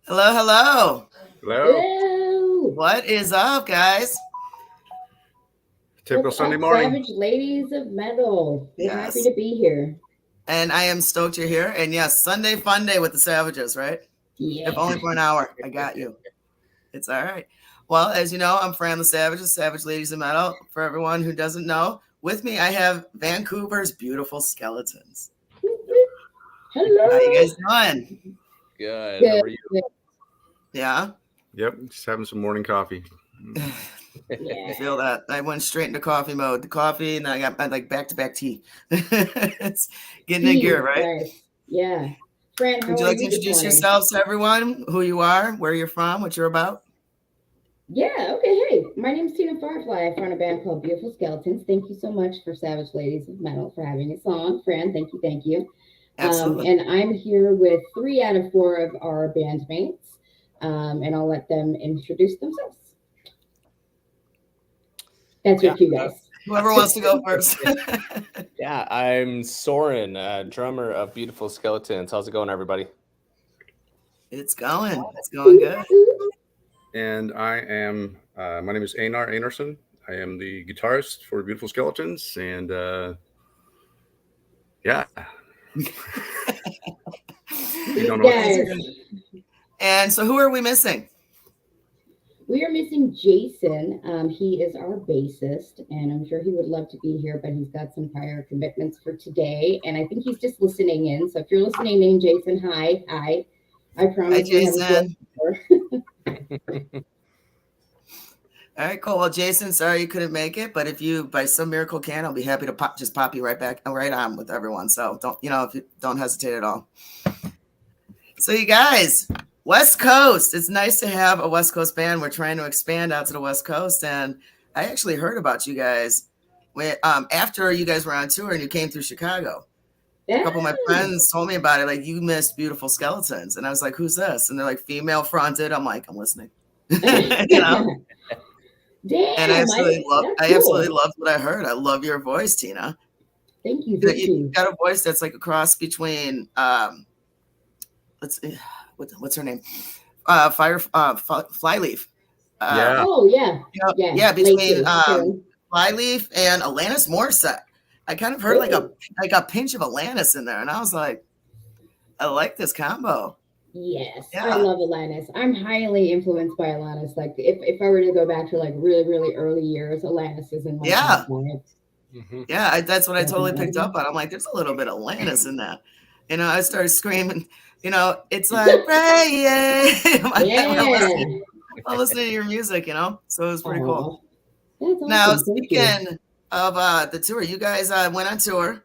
Hello, hello. Hello. Hello. What is up, guys? Typical What's Sunday up, morning. Savage Ladies of Metal? We're happy Yes. to be here. And I am stoked you're here. And yes, Sunday fun day with the Savages, right? Yeah. If only for an hour. I got you. It's all right. Well, as you know, I'm Fran the Savages, Savage Ladies of Metal. For everyone who doesn't know, with me I have Vancouver's Beautiful Skeletons. Hello. How you guys doing? Good. How are you? Yeah? Yep, just having some morning coffee. I Yeah. feel that. I went straight into coffee mode. The coffee, and then I got like back-to-back tea. It's getting in gear, right? Nice. Yeah. Fran, how Would you are like to you this introduce morning? yourselves to everyone, who you are, where you're from, what you're about? Yeah, okay. Hey, my name's Tina Firefly. I run a band called Beautiful Skeletons. Thank you so much for Savage Ladies of Metal for having us on. Fran, thank you, thank you. Absolutely. And I'm here with 3 out of 4 of our bandmates, and I'll let them introduce themselves. That's your cue, guys. Whoever wants to go first. Yeah, I'm Soren, drummer of Beautiful Skeletons. How's it going, everybody? It's going. It's going good. And I am, my name is Einar Einarsson. I am the guitarist for Beautiful Skeletons. And yeah. You don't know what Guys, And so who are we missing? we are missing Jason. He is our bassist, and I'm sure he would love to be here, but he's got some prior commitments for today. And I think he's just listening in. So if you're listening in, Jason, hi. I promise Hi, we have a Jason. voice. All right, cool. Well, Jason, sorry you couldn't make it, but if you by some miracle can, I'll be happy to pop you right back, right on with everyone. So if you don't hesitate at all. So you guys, West Coast. It's nice to have a West Coast band. We're trying to expand out to the West Coast, and I actually heard about you guys after you guys were on tour and you came through Chicago. A couple of my friends told me about it. Like, you missed Beautiful Skeletons, and I was like, "Who's this?" And they're like, "Female fronted." I'm like, "I'm listening." You know. Damn, And I absolutely cool. loved what I heard. I love your voice, Tina. Thank you. You got a voice that's like a cross between what's her name? Flyleaf. Yeah. Oh yeah. Yeah, between Lacey. Flyleaf and Alanis Morissette. I kind of heard like a pinch of Alanis in there, and I was like, I like this combo. Yes, Yeah. I love Alanis. I'm highly influenced by Alanis. Like, if I were to go back to like really, really early years, Alanis is in my top 5. Yeah, that's what I totally picked up on. I'm like, there's a little bit of Alanis in that. I started screaming, it's like, I'm listening to your music, so it was pretty cool. That's awesome. Now, speaking of the tour, you guys went on tour,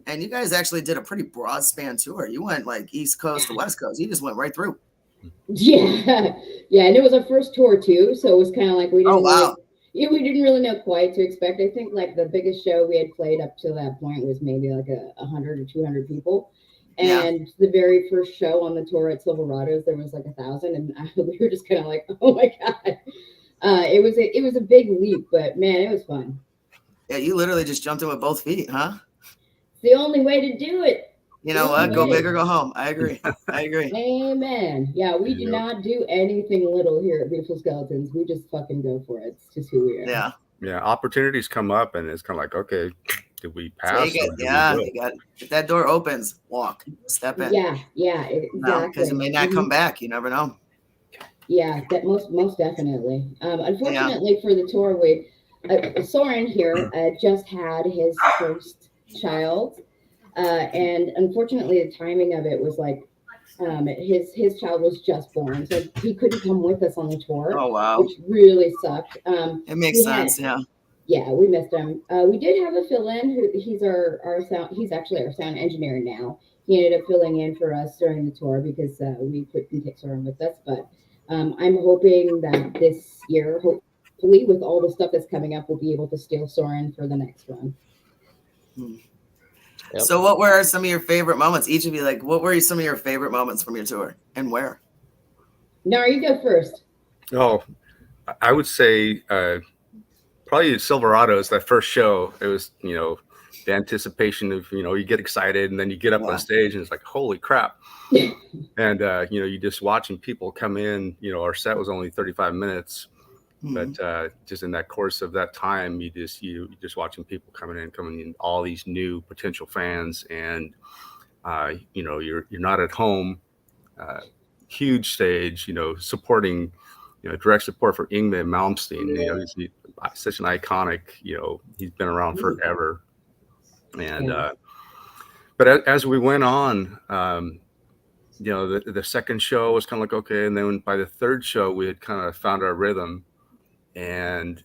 and you guys actually did a pretty broad span tour. You went like East Coast to West Coast. You just went right through. Yeah, and it was our first tour too, so it was kind of like we didn't. Wow. We didn't really know quite to expect. I think like the biggest show we had played up to that point was maybe like 100 or 200 people. And the very first show on the tour at Silverados, there was like 1,000, and we were just kind of like, oh my god. It was a big leap, but man, it was fun. Yeah, you literally just jumped in with both feet, huh? It's the only way to do it. You know what? Go big or go home. I agree. Amen. Yeah, we do not do anything little here at Beautiful Skeletons. We just fucking go for it. It's just who we are. Yeah. Opportunities come up, and it's kind of like, okay, did we pass? You got if that door opens, walk, step in. Yeah, exactly. Because it may not come back. You never know. Yeah, that most definitely. Unfortunately for the tour, Soren here just had his first child. And unfortunately, the timing of it was like his child was just born, so he couldn't come with us on the tour. Oh wow, which really sucked. It makes sense, yeah, we missed him. We did have a fill-in. He's our sound. He's actually our sound engineer now. He ended up filling in for us during the tour because we couldn't take Soren with us. But I'm hoping that this year, hopefully, with all the stuff that's coming up, we'll be able to steal Soren for the next run. Yep. So what were some of your favorite moments? Each of you, like, what were some of your favorite moments from your tour and where? No, you go first. Oh, I would say probably Silverados, that first show. It was, the the anticipation of, you get excited and then you get up Yeah. on stage and it's like, holy crap. And, you just watching people come in, our set was only 35 minutes, Mhm. but just in that course of that time, you just watching people coming in, all these new potential fans. And, you're not at home, huge stage, supporting, direct support for Yngwie Malmsteen. He's such an iconic, he's been around forever. And, Yeah. but as we went on, the second show was kind of like, okay. And then by the third show, we had kind of found our rhythm, and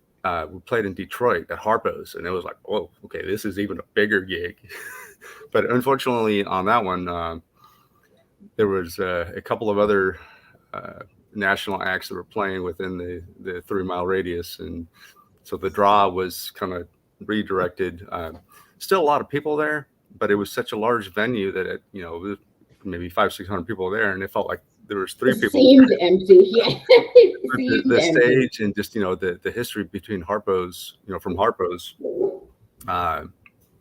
we played in Detroit at Harpo's, and it was like, whoa, okay, this is even a bigger gig. But unfortunately on that one, there was a couple of other national acts that were playing within the 3 mile radius. And so the draw was kind of redirected. Still a lot of people there, but it was such a large venue that it, maybe 500-600 people there, and it felt like there was 3 It people seemed empty. Yeah. It But seemed the empty. stage and just the history between Harpo's, from Harpo's,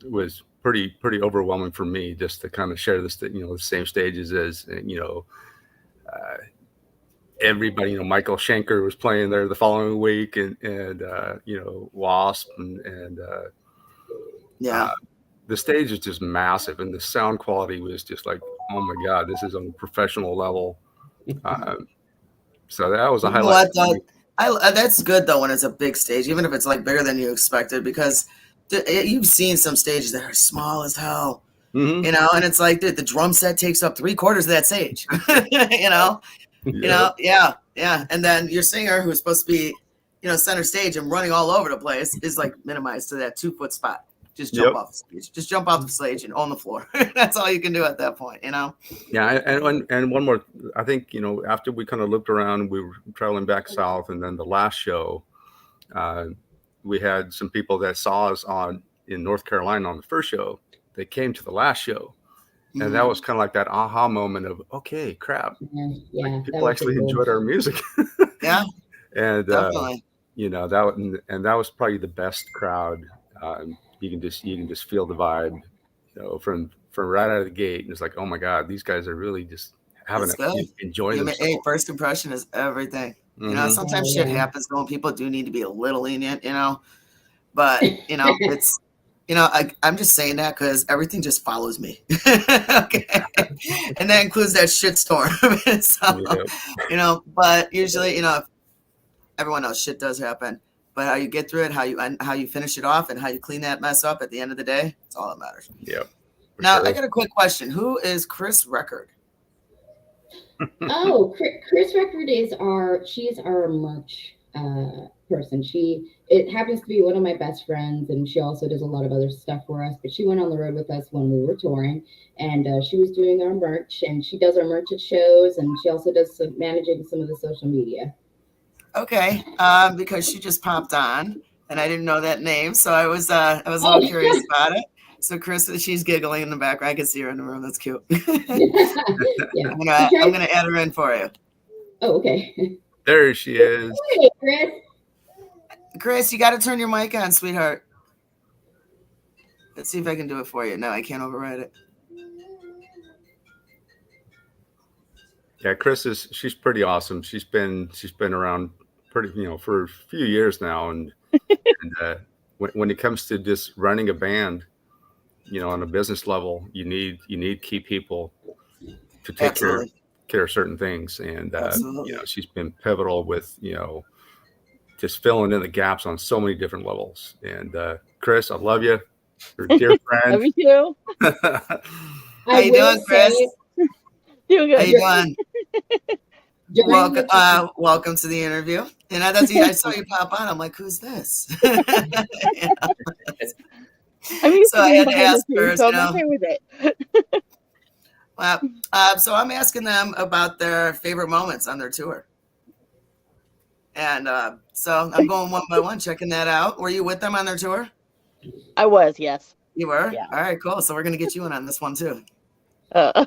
was pretty overwhelming for me, just to kind of share this, the same stages as everybody. Michael Schenker was playing there the following week, and Wasp, and Yeah. the stage is just massive, and the sound quality was just like, oh my God, this is on a professional level. So that was a You know highlight. what, though? That's good though when it's a big stage, even if it's like bigger than you expected, because you've seen some stages that are small as hell, Mhm. and it's like, dude, the drum set takes up 3/4 of that stage, Yeah. yeah. And then your singer, who's supposed to be, center stage and running all over the place, is like minimized to that 2-foot spot. Just jump Yep. off the stage. Just jump off the stage and on the floor. That's all you can do at that point, Yeah, and one more, I think, after we kind of looked around, we were traveling back south, and then the last show, we had some people that saw us in North Carolina on the first show. They came to the last show, and that was kind of like that aha moment of, okay, crap, Yeah. like, That people was actually cool. enjoyed our music. Yeah, And definitely. that was probably the best crowd. You can just feel the vibe, from right out of the gate, and it's like, oh my God, these guys are really just having It's good. enjoying Hey, themselves. first impression is everything. Mhm. Sometimes Oh, shit yeah. happens though, and people do need to be a little lenient, but it's, I'm just saying that because everything just follows me. Okay. And that includes that shit storm. So, Yep. but usually, everyone knows shit does happen, but how you get through it, how you finish it off, and how you clean that mess up at the end of the day, it's all that matters. Yep. For Now, sure. I got a quick question. Who is Chris Record? Oh, Chris Record she's our merch person. It happens to be one of my best friends, and she also does a lot of other stuff for us, but she went on the road with us when we were touring, and she was doing our merch, and she does our merch at shows, and she also does managing some of the social media. Okay, because she just popped on, and I didn't know that name, so I was a little curious about it. So Chris, she's giggling in the background. I can see her in the room. That's cute. Yeah. I'm gonna add her in for you. Oh, okay. There she is. Hey, Chris. Chris, you got to turn your mic on, sweetheart. Let's see if I can do it for you. No, I can't override it. Yeah, she's pretty awesome. She's been around pretty, for a few years now, and when it comes to just running a band, on a business level, you need key people to take care of certain things, and she's been pivotal with just filling in the gaps on so many different levels. And Chris, I love you. You're a dear friend. Love you. How you doing, Chris? Doing good. How you doing? Welcome to the interview. And I saw you pop on. I'm like, who's this? I'm used So to I being had to behind ask the scenes, first, so I'm okay with it. Well, so I'm asking them about their favorite moments on their tour. And so I'm going one by one, checking that out. Were you with them on their tour? I was, yes. You were? Yeah. All right, cool. So we're going to get you in on this one too. Uh,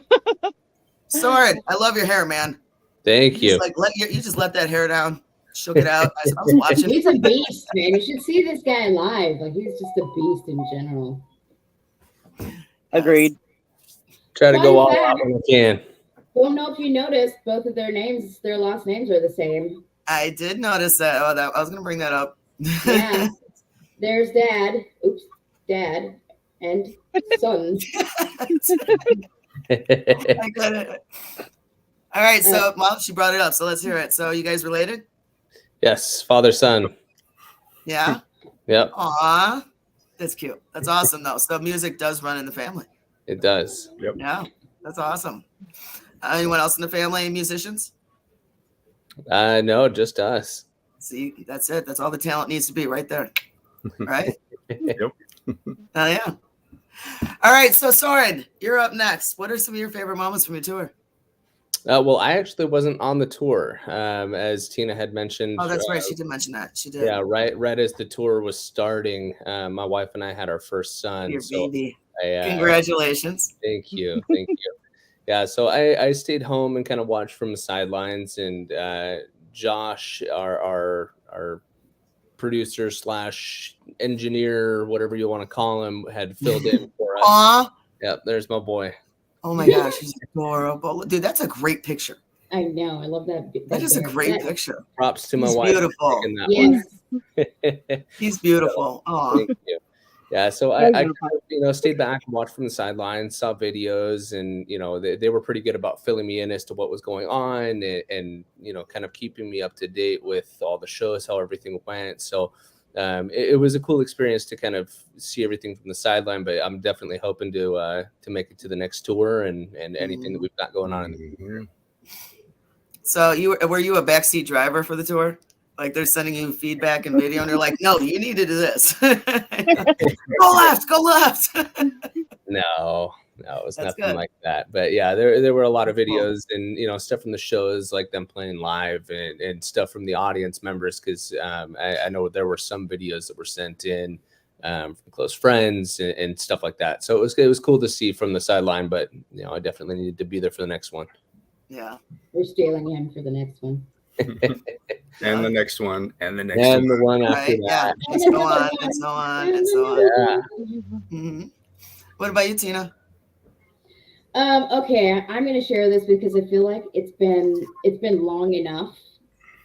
Soren, I love your hair, man. Thank you. You just let that hair down. Shook it out. I was watching. He's a beast, man. You should see this guy live. Like, he's just a beast in general. Agreed. Try to go all Fun out fact. when I can. Don't know if you noticed, both of their names, their last names are the same. I did notice that. Oh, I was going to bring that up. Yeah. There's Dad. Oops. Dad and sons. I get it. All right. So, well, she brought it up. So let's hear it. So, you guys related? Yes, father son. Yeah. Yep, Aw. That's cute. That's awesome, though. So, music does run in the family. it does. Yeah. That's awesome. Anyone else in the family musicians? No, just us. See, that's it. That's all the talent needs to be right there. Right? Yep. Oh, yeah. All right. So, Soren, you're up next. What are some of your favorite moments from your tour? Well, I actually wasn't on the tour, as Tina had mentioned. Oh, that's right. She did mention that. She did. Yeah, right as the tour was starting, my wife and I had our first son. Your So baby. I, Congratulations. thank you. Yeah, so I stayed home and kind of watched from the sidelines, and Josh, our producer slash engineer, whatever you want to call him, had filled in for us. Aw. Yep, there's my boy. Oh my gosh, he's adorable. Dude, that's a great picture. I know. I love that. That is a bear. great That- picture. Props to my He's wife. beautiful. For that Yes. He's beautiful. Oh, Thank you. Yeah, so I kind of, stayed back and watched from the sidelines, saw videos, and they were pretty good about filling me in as to what was going on, and kind of keeping me up to date with all the shows, how everything went. So it was a cool experience to kind of see everything from the sideline. But I'm definitely hoping to make it to the next tour and anything that we've got going on in the future. so were you a backseat driver for the tour? Like they're sending you feedback and video, and they're like, "No, you need to do this. Go left, go left." No, it was That's nothing good. like that. But yeah, there were a lot of videos and stuff from the shows, like them playing live and stuff from the audience members, because I know there were some videos that were sent in from close friends and stuff like that. So it was cool to see from the sideline, but I definitely needed to be there for the next one. Yeah. We're stealing him for the next one. And the next one, and the next And the one. one after Right. Yeah. that. And so on, and so on, and so on. Yeah. Mhm. What about you, Tina? Okay, I'm gonna share this because I feel like it's been long enough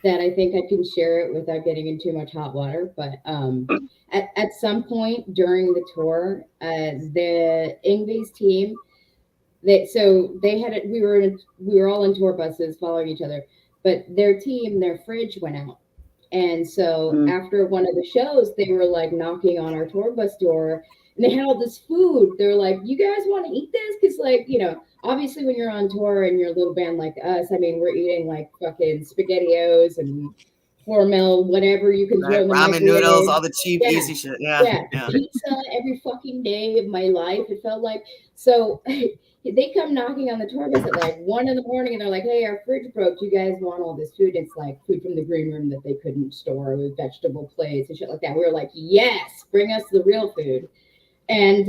that I think I can share it without getting in too much hot water. But at some point during the tour, the Ingves team, we were all in tour buses following each other, but their fridge went out. And so after one of the shows, they were like knocking on our tour bus door, and they had all this food. They're like, "You guys want to eat this?" Because obviously when you're on tour and you're a little band like us, I mean, we're eating like fucking SpaghettiOs and Hormel, whatever you can throw in the Ramen microwave. noodles, all the cheap, Yeah. easy shit. Yeah. Pizza every fucking day of my life. It felt like so. They come knocking on the tour bus at like 1 a.m, and they're like, "Hey, our fridge broke. Do you guys want all this food?" It's like food from the green room that they couldn't store with vegetable plates and shit like that. We were like, "Yes, bring us the real food." And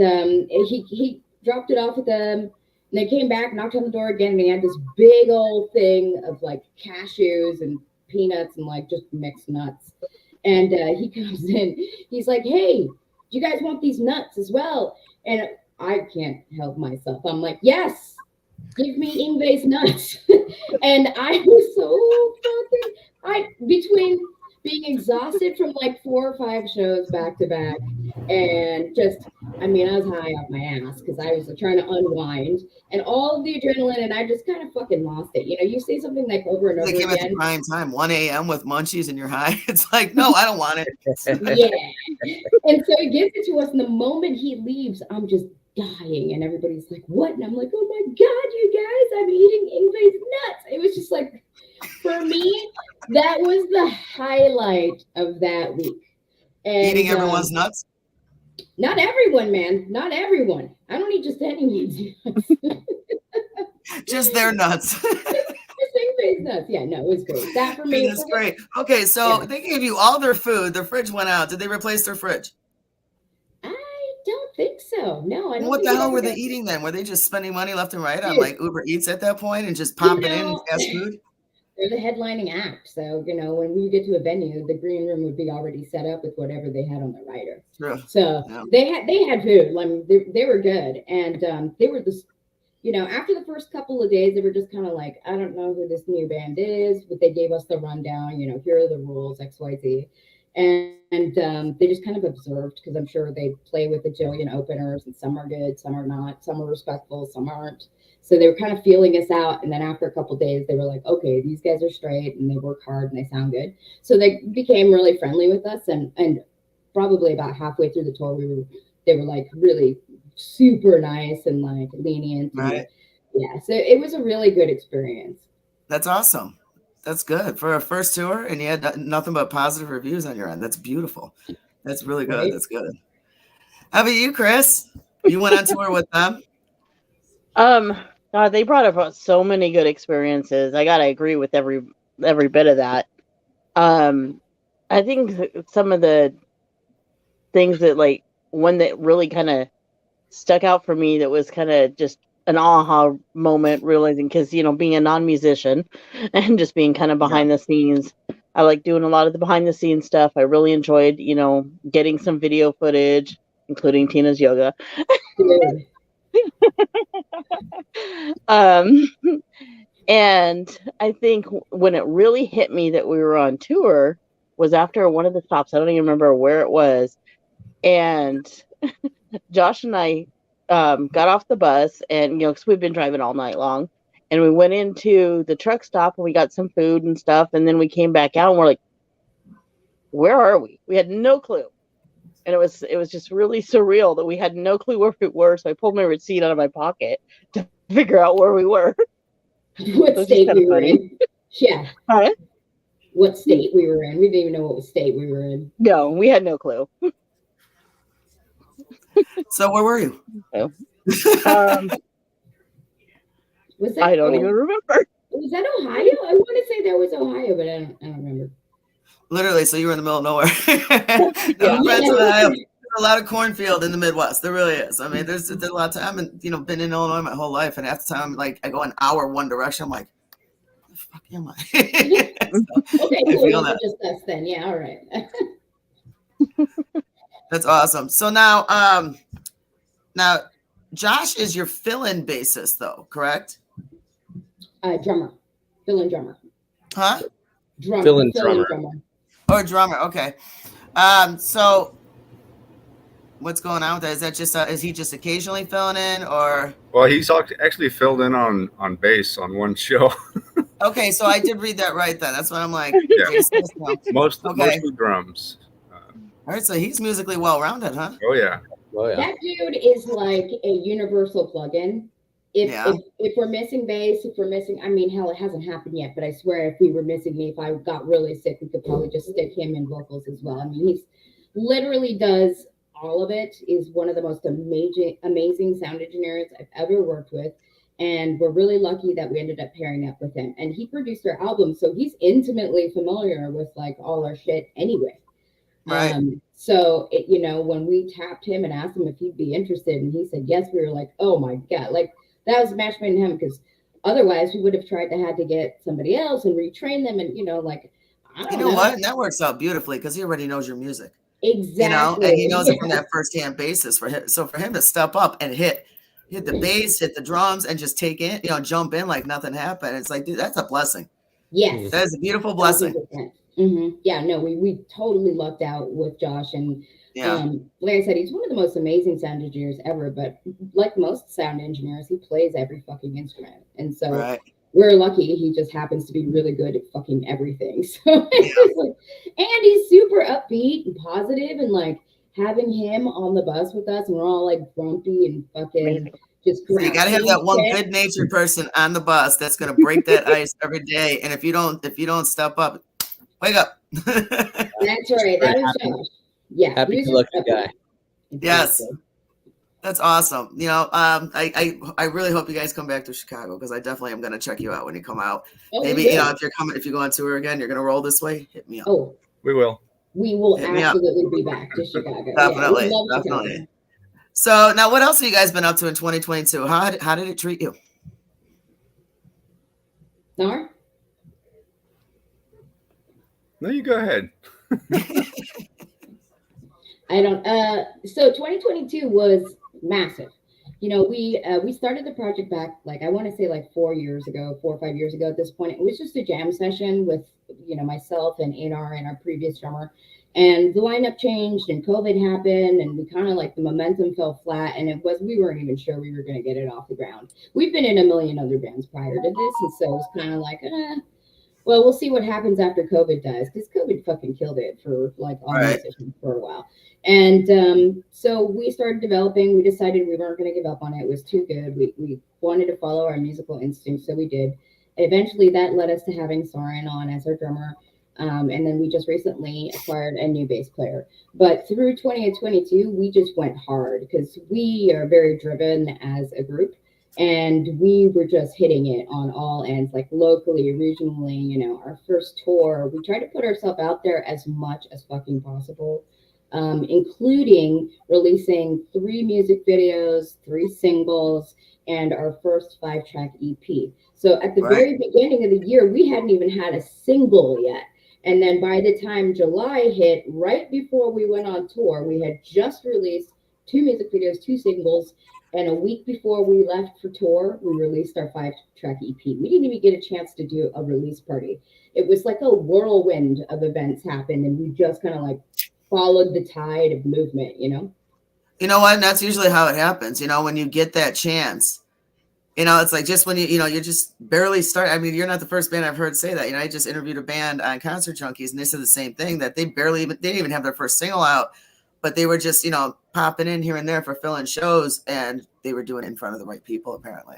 he dropped it off at them. And they came back, knocked on the door again, and he had this big old thing of like cashews and peanuts and like just mixed nuts. And he comes in, he's like, "Hey, do you guys want these nuts as well?" And I can't help myself. I'm like, "Yes, give me Ingves nuts." And I was so between being exhausted from like 4 or 5 shows back to back, and I was high off my ass because I was trying to unwind and all of the adrenaline, and I just kind of fucking lost it. You say something like over and over They came at again. the prime time, 1 a.m. with munchies and you're high. It's like, no, I don't want it. Yeah. And so he gives it to us, and the moment he leaves, I'm just dying, and everybody's like, "What?" And I'm like, "Oh my god, you guys, I'm eating Ingves nuts." It was just like, for me, that was the highlight of that week. And Eating everyone's nuts. not everyone, man, not everyone. I don't eat just anyone's nuts. Just their nuts. Just Ingves nuts. Yeah, no, it was great. That for me. That's great. Okay, so Yeah. they gave you all their food. Their fridge went out. Did they replace their fridge? I don't think so. No, I don't. What think the it hell ever were they did. eating then? Were they just spending money left and right on Dude. like Uber Eats at that point and just popping in fast food? they're the headlining act. So, you know, when we get to a venue, the green room would be already set up with whatever they had on the rider. True. So Yeah. they had food. I mean, they were good. And they were this, you know, after the first couple of days, they were just kind of like, I don't know who this new band is, but they gave us the rundown, you know, here are the rules, XYZ. And they just kind of observed, because I'm sure they play with a jillion openers, and some are good, some are not, some are respectful, some aren't. So they were kind of feeling us out. And then after a couple of days, they were like, okay, these guys are straight and they work hard and they sound good. So they became really friendly with us. And probably about halfway through the tour, they were like really super nice and like lenient. And, Right. yeah. So it was a really good experience. That's awesome. That's good for a first tour, and you had nothing but positive reviews on your end. That's beautiful. That's really good. Right. That's good. How about you, Chris? You went on tour with them? God, they brought about so many good experiences. I gotta agree with every bit of that. I think some of the things that, like, one that really kind of stuck out for me, that was kind of just an aha moment, realizing, because, you know, being a non-musician and just being kind of behind the scenes, I like doing a lot of the behind the scenes stuff. I really enjoyed, you know, getting some video footage, including Tina's yoga. Dude. And I think when it really hit me that we were on tour was after one of the stops. I don't even remember where it was. And Josh and I got off the bus, and, you know, because we've been driving all night long, and we went into the truck stop and we got some food and stuff. And then we came back out and we're like, where are we? We had no clue. And it was just really surreal that we had no clue where we were. So I pulled my receipt out of my pocket to figure out where we were. What state we were funny. in. Yeah. Huh? What state we were in. We didn't even know what state we were in. No, we had no clue. So where were you? Was that, I don't even remember. Was that Ohio? I want to say that was Ohio, but I don't remember. Literally, so you were in the middle of nowhere. No offense, Ohio. There's a lot of cornfield in the Midwest. There really is. I mean, there's a lot of time, and, you know, been in Illinois my whole life, and half the time, like, I go an hour one direction. I'm like, where the fuck am I? So, Okay, I cool. feel that. Just us then. Yeah, all right. That's awesome. So now Josh is your fill-in bassist, though, correct? Drummer. Fill-in drummer. Huh? Drummer. Fill-in Fill-in drummer. Or drummer? Okay. So what's going on with that? Is that just is he just occasionally filling in, or? Well, he's actually filled in on bass on one show. Okay, so I did read that right then. That's what I'm like. Yeah. Mostly drums. All right, so he's musically well-rounded, huh? Oh yeah. Oh yeah. That dude is like a universal plug-in. If we're missing bass, if we're missing, I mean, hell, it hasn't happened yet, but I swear if we were missing me, if I got really sick, we could probably just stick him in vocals as well. I mean, he's literally does all of it, is one of the most amazing sound engineers I've ever worked with. And we're really lucky that we ended up pairing up with him. And he produced our album, so he's intimately familiar with like all our shit anyway. Right. So you know, when we tapped him and asked him if he'd be interested, and he said yes, we were like, oh my God, like that was a match made in heaven, because otherwise we would have had to get somebody else and retrain them, and, you know, like, I don't You know what? And that works out beautifully because he already knows your music. Exactly. You know, and he knows it from that first-hand basis. So for him to step up and hit the bass, hit the drums, and just take in, you know, jump in like nothing happened. It's like, dude, that's a blessing. Yes. That is a beautiful blessing. Mm-hmm. Yeah, no, we totally lucked out with Josh, and Yeah. like I said, he's one of the most amazing sound engineers ever. But like most sound engineers, he plays every fucking instrument, and so Right. we're lucky. He just happens to be really good at fucking everything. So it's like, and he's super upbeat and positive, and like having him on the bus with us, and we're all like grumpy and fucking just. So you got to have that one good-natured person on the bus that's going to break that ice every day. And if you don't step up, wake up. That's right. That was Josh. Yeah. Happy-go-lucky guy. Yes. That's awesome. You know, I really hope you guys come back to Chicago, because I definitely am going to check you out when you come out. Oh, Maybe, you know, if you go on tour again, you're going to roll this way, hit me up. Oh, We will. we will Hit me up. absolutely be back to Chicago. Definitely. Yeah, we love Definitely. Chicago. So now what else have you guys been up to in 2022? How did it treat you? Nar? No, you go ahead. I don't. So 2022 was massive. You know, we started the project back, like, I want to say like 4 or 5 years ago at this point. It was just a jam session with, you know, myself and Anar and our previous drummer. And the lineup changed and COVID happened, and we kind of like the momentum fell flat, and we weren't even sure we were going to get it off the ground. We've been in a million other bands prior to this, and so it was kind of like, well, we'll see what happens after COVID dies, because COVID fucking killed it for like all musicians for a while. And so we started developing. We decided we weren't going to give up on it. It was too good. We wanted to follow our musical instincts, so we did. Eventually, that led us to having Soren on as our drummer. And then we just recently acquired a new bass player. But through 2022, we just went hard because we are very driven as a group. And we were just hitting it on all ends, like locally, regionally, you know, our first tour. We tried to put ourselves out there as much as fucking possible, including releasing 3 music videos, 3 singles, and our first 5-track EP. So at the very beginning of the year, we hadn't even had a single yet. And then by the time July hit, right before we went on tour, we had just released 2 music videos, 2 singles. And a week before we left for tour, we released our 5-track EP. We didn't even get a chance to do a release party. It was like a whirlwind of events happened, and we just kind of like followed the tide of movement, you know? You know what? And that's usually how it happens. You know, when you get that chance, you know, it's like just when you know, you're just barely starting. I mean, you're not the first band I've heard say that. You know, I just interviewed a band on Concert Junkies, and they said the same thing, that they didn't even have their first single out, but they were just, you know, popping in here and there for filling shows, and they were doing it in front of the right people apparently.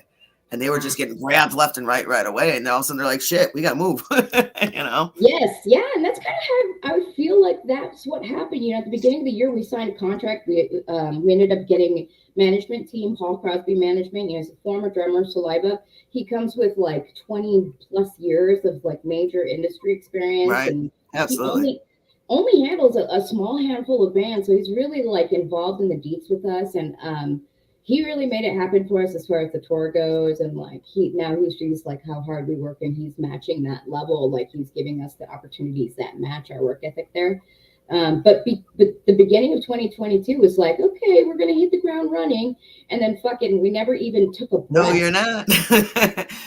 And they were just getting grabbed left and right away. And then all of a sudden they're like, shit, we got to move, you know? Yes. Yeah. And that's kind of how I would feel like that's what happened. You know, at the beginning of the year, we signed a contract. We ended up getting management team, Paul Crosby Management. You know, he's a former drummer, Saliva. He comes with like 20 plus years of like major industry experience. Right. And Absolutely. He only handles a small handful of bands. So he's really like involved in the deets with us. And, he really made it happen for us as far as the tour goes. And like he sees like how hard we work, and he's matching that level. Like he's giving us the opportunities that match our work ethic there. But the beginning of 2022 was like, okay, we're going to hit the ground running. And then fucking, we never even took a breath. No, you're not.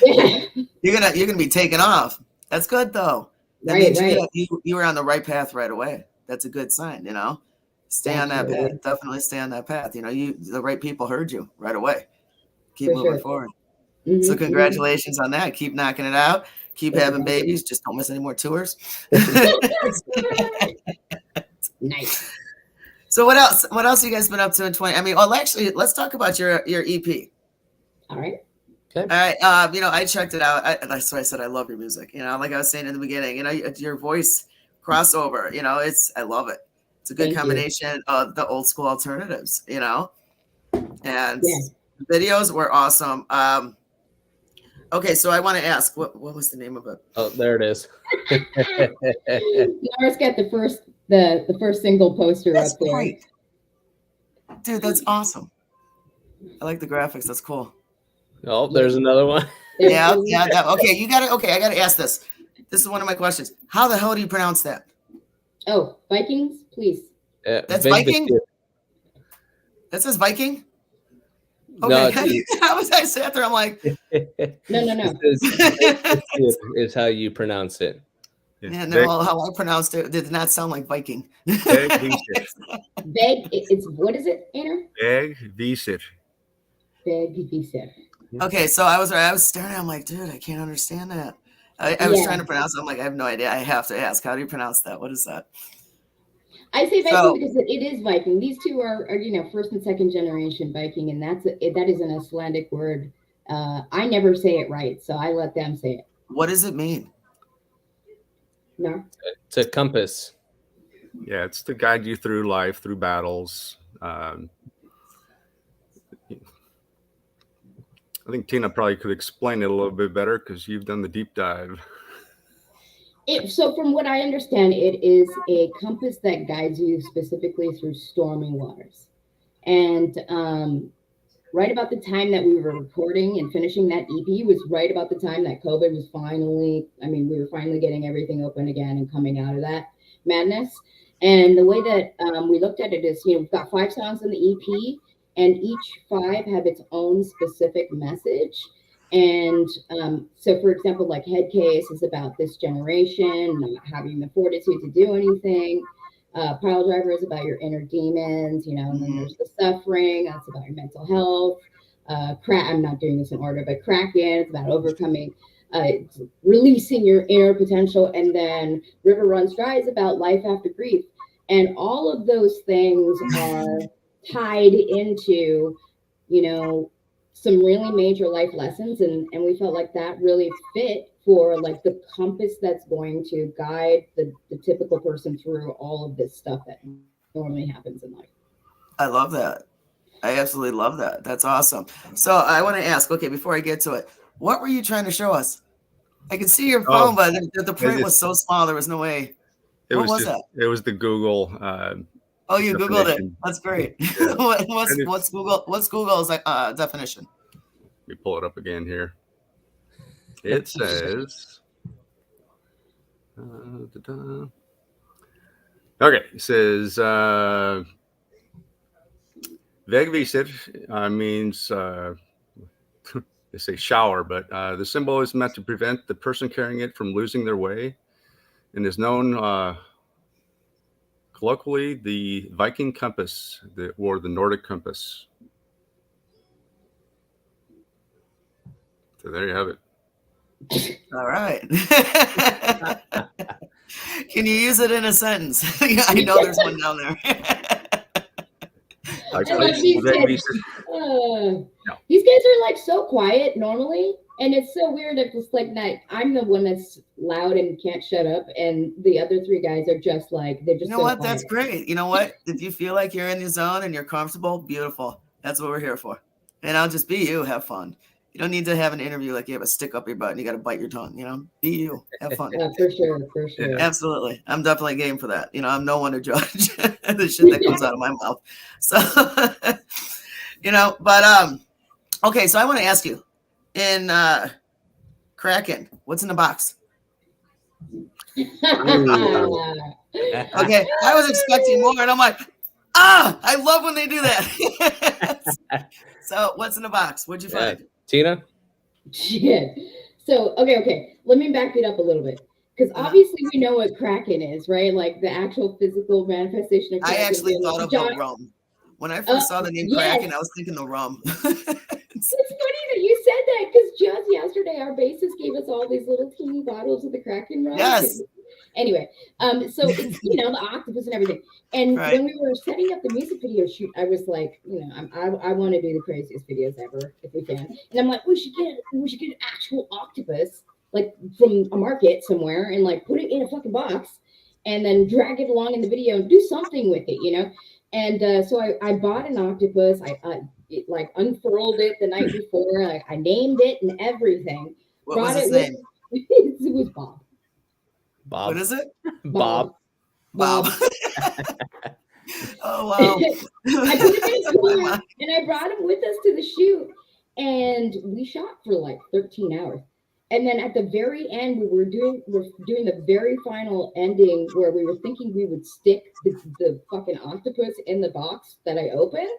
Yeah. You're going to be taken off. That's good though. That means you were on the right path right away. That's a good sign, you know? Stay on that path. Definitely stay on that path. You know, the right people heard you right away. Keep moving forward. Mm-hmm, so congratulations on that. Keep knocking it out. Keep having babies. Just don't miss any more tours. Nice. So what else? What else have you guys been up to in 20? I mean, well, actually, let's talk about your EP. All right. Okay. All right. You know, I checked it out. That's why I said I love your music. You know, like I was saying in the beginning, you know, your voice crossover, you know, I love it. It's a good combination of the old school alternatives, you know, and videos were awesome. Okay, so I want to ask, what was the name of it? Oh, there it is. Laura's got the first single poster that's up there. Great. Dude, that's awesome. I like the graphics. That's cool. Oh, there's another one. Yeah. Okay, I gotta ask this. This is one of my questions. How the hell do you pronounce that? Oh, Vikings, please. That's Viking? That says Viking? Okay. No, I sat there, I'm like, no. It's how you pronounce it. Yeah, no, how I pronounced it did not sound like Viking. Beg, it's what is it, Anna? Begvisir. Begvisir. Okay, so I was staring, I'm like, dude, I can't understand that. I was trying to pronounce it. I'm like, I have no idea. I have to ask. How do you pronounce that? What is that? I say Viking because it is Viking. These two are you know, first and second generation Viking, and that is an Icelandic word. I never say it right, so I let them say it. What does it mean? No. It's a compass. Yeah, it's to guide you through life, through battles. I think Tina probably could explain it a little bit better because you've done the deep dive. So from what I understand, it is a compass that guides you specifically through stormy waters. And right about the time that we were recording and finishing that EP was right about the time that COVID was finally, I mean, we were finally getting everything open again and coming out of that madness. And the way that we looked at it is, you know, we've got 5 songs in the EP, and each 5 have its own specific message. And so, for example, like Headcase is about this generation, not having the fortitude to do anything. Pile Driver is about your inner demons, you know, and then there's the suffering, that's about your mental health. I'm not doing this in order, but Kraken, it's about overcoming, releasing your inner potential. And then River Runs Dry is about life after grief. And all of those things are tied into, you know, some really major life lessons. And we felt like that really fit for like the compass that's going to guide the typical person through all of this stuff that normally happens in life. I love that. I absolutely love that. That's awesome. So I want to ask, okay, before I get to it, what were you trying to show us? I can see your phone, but the print was so small, there was no way. What was that? It was the Google. Oh, you definition. Googled it. That's great. Yeah. What's Google's definition? Let me pull it up again here. It says, okay, it says, vägvisare means, they say shower, but the symbol is meant to prevent the person carrying it from losing their way and is known colloquially the Viking compass or the Nordic compass. So there you have it. All right. Can you use it in a sentence? I know there's one down there. These guys are like so quiet normally, and it's so weird if it's like I'm the one that's loud and can't shut up, and the other 3 guys are just like they're just. You know what? Quiet. That's great. You know what? If you feel like you're in the zone and you're comfortable, beautiful. That's what we're here for. And I'll just be you. Have fun. You don't need to have an interview like you have a stick up your butt and you got to bite your tongue. You know, be you. Have fun. Yeah, for sure. Yeah, absolutely. I'm definitely game for that. You know, I'm no one to judge the shit that comes out of my mouth. So, you know, but okay. So I want to ask you, in Kraken, what's in the box? Okay, I was expecting more, and I'm like, I love when they do that. So, what's in the box? What'd you find? Tina? Shit. So, okay. Let me back it up a little bit. Because obviously we know what Kraken is, right? Like the actual physical manifestation of Kraken. I actually thought of the rum. When I first saw the name Kraken, I was thinking the rum. It's funny that you said that because just yesterday our bassist gave us all these little teeny bottles of the Kraken rum. Yes. Anyway, so it's, you know, the octopus and everything. And when we were setting up the music video shoot, I was like, you know, I want to do the craziest videos ever if we can. And I'm like, we should get an actual octopus, like from a market somewhere, and like put it in a fucking box, and then drag it along in the video and do something with it, you know. And so I bought an octopus. I like unfurled it the night before. Like I named it and everything. What was his name? It was Bob. Bob. What is it? Bob. Oh wow! I put it in a cooler and I brought him with us to the shoot, and we shot for like 13 hours. And then at the very end, we're doing the very final ending where we were thinking we would stick the fucking octopus in the box that I opened.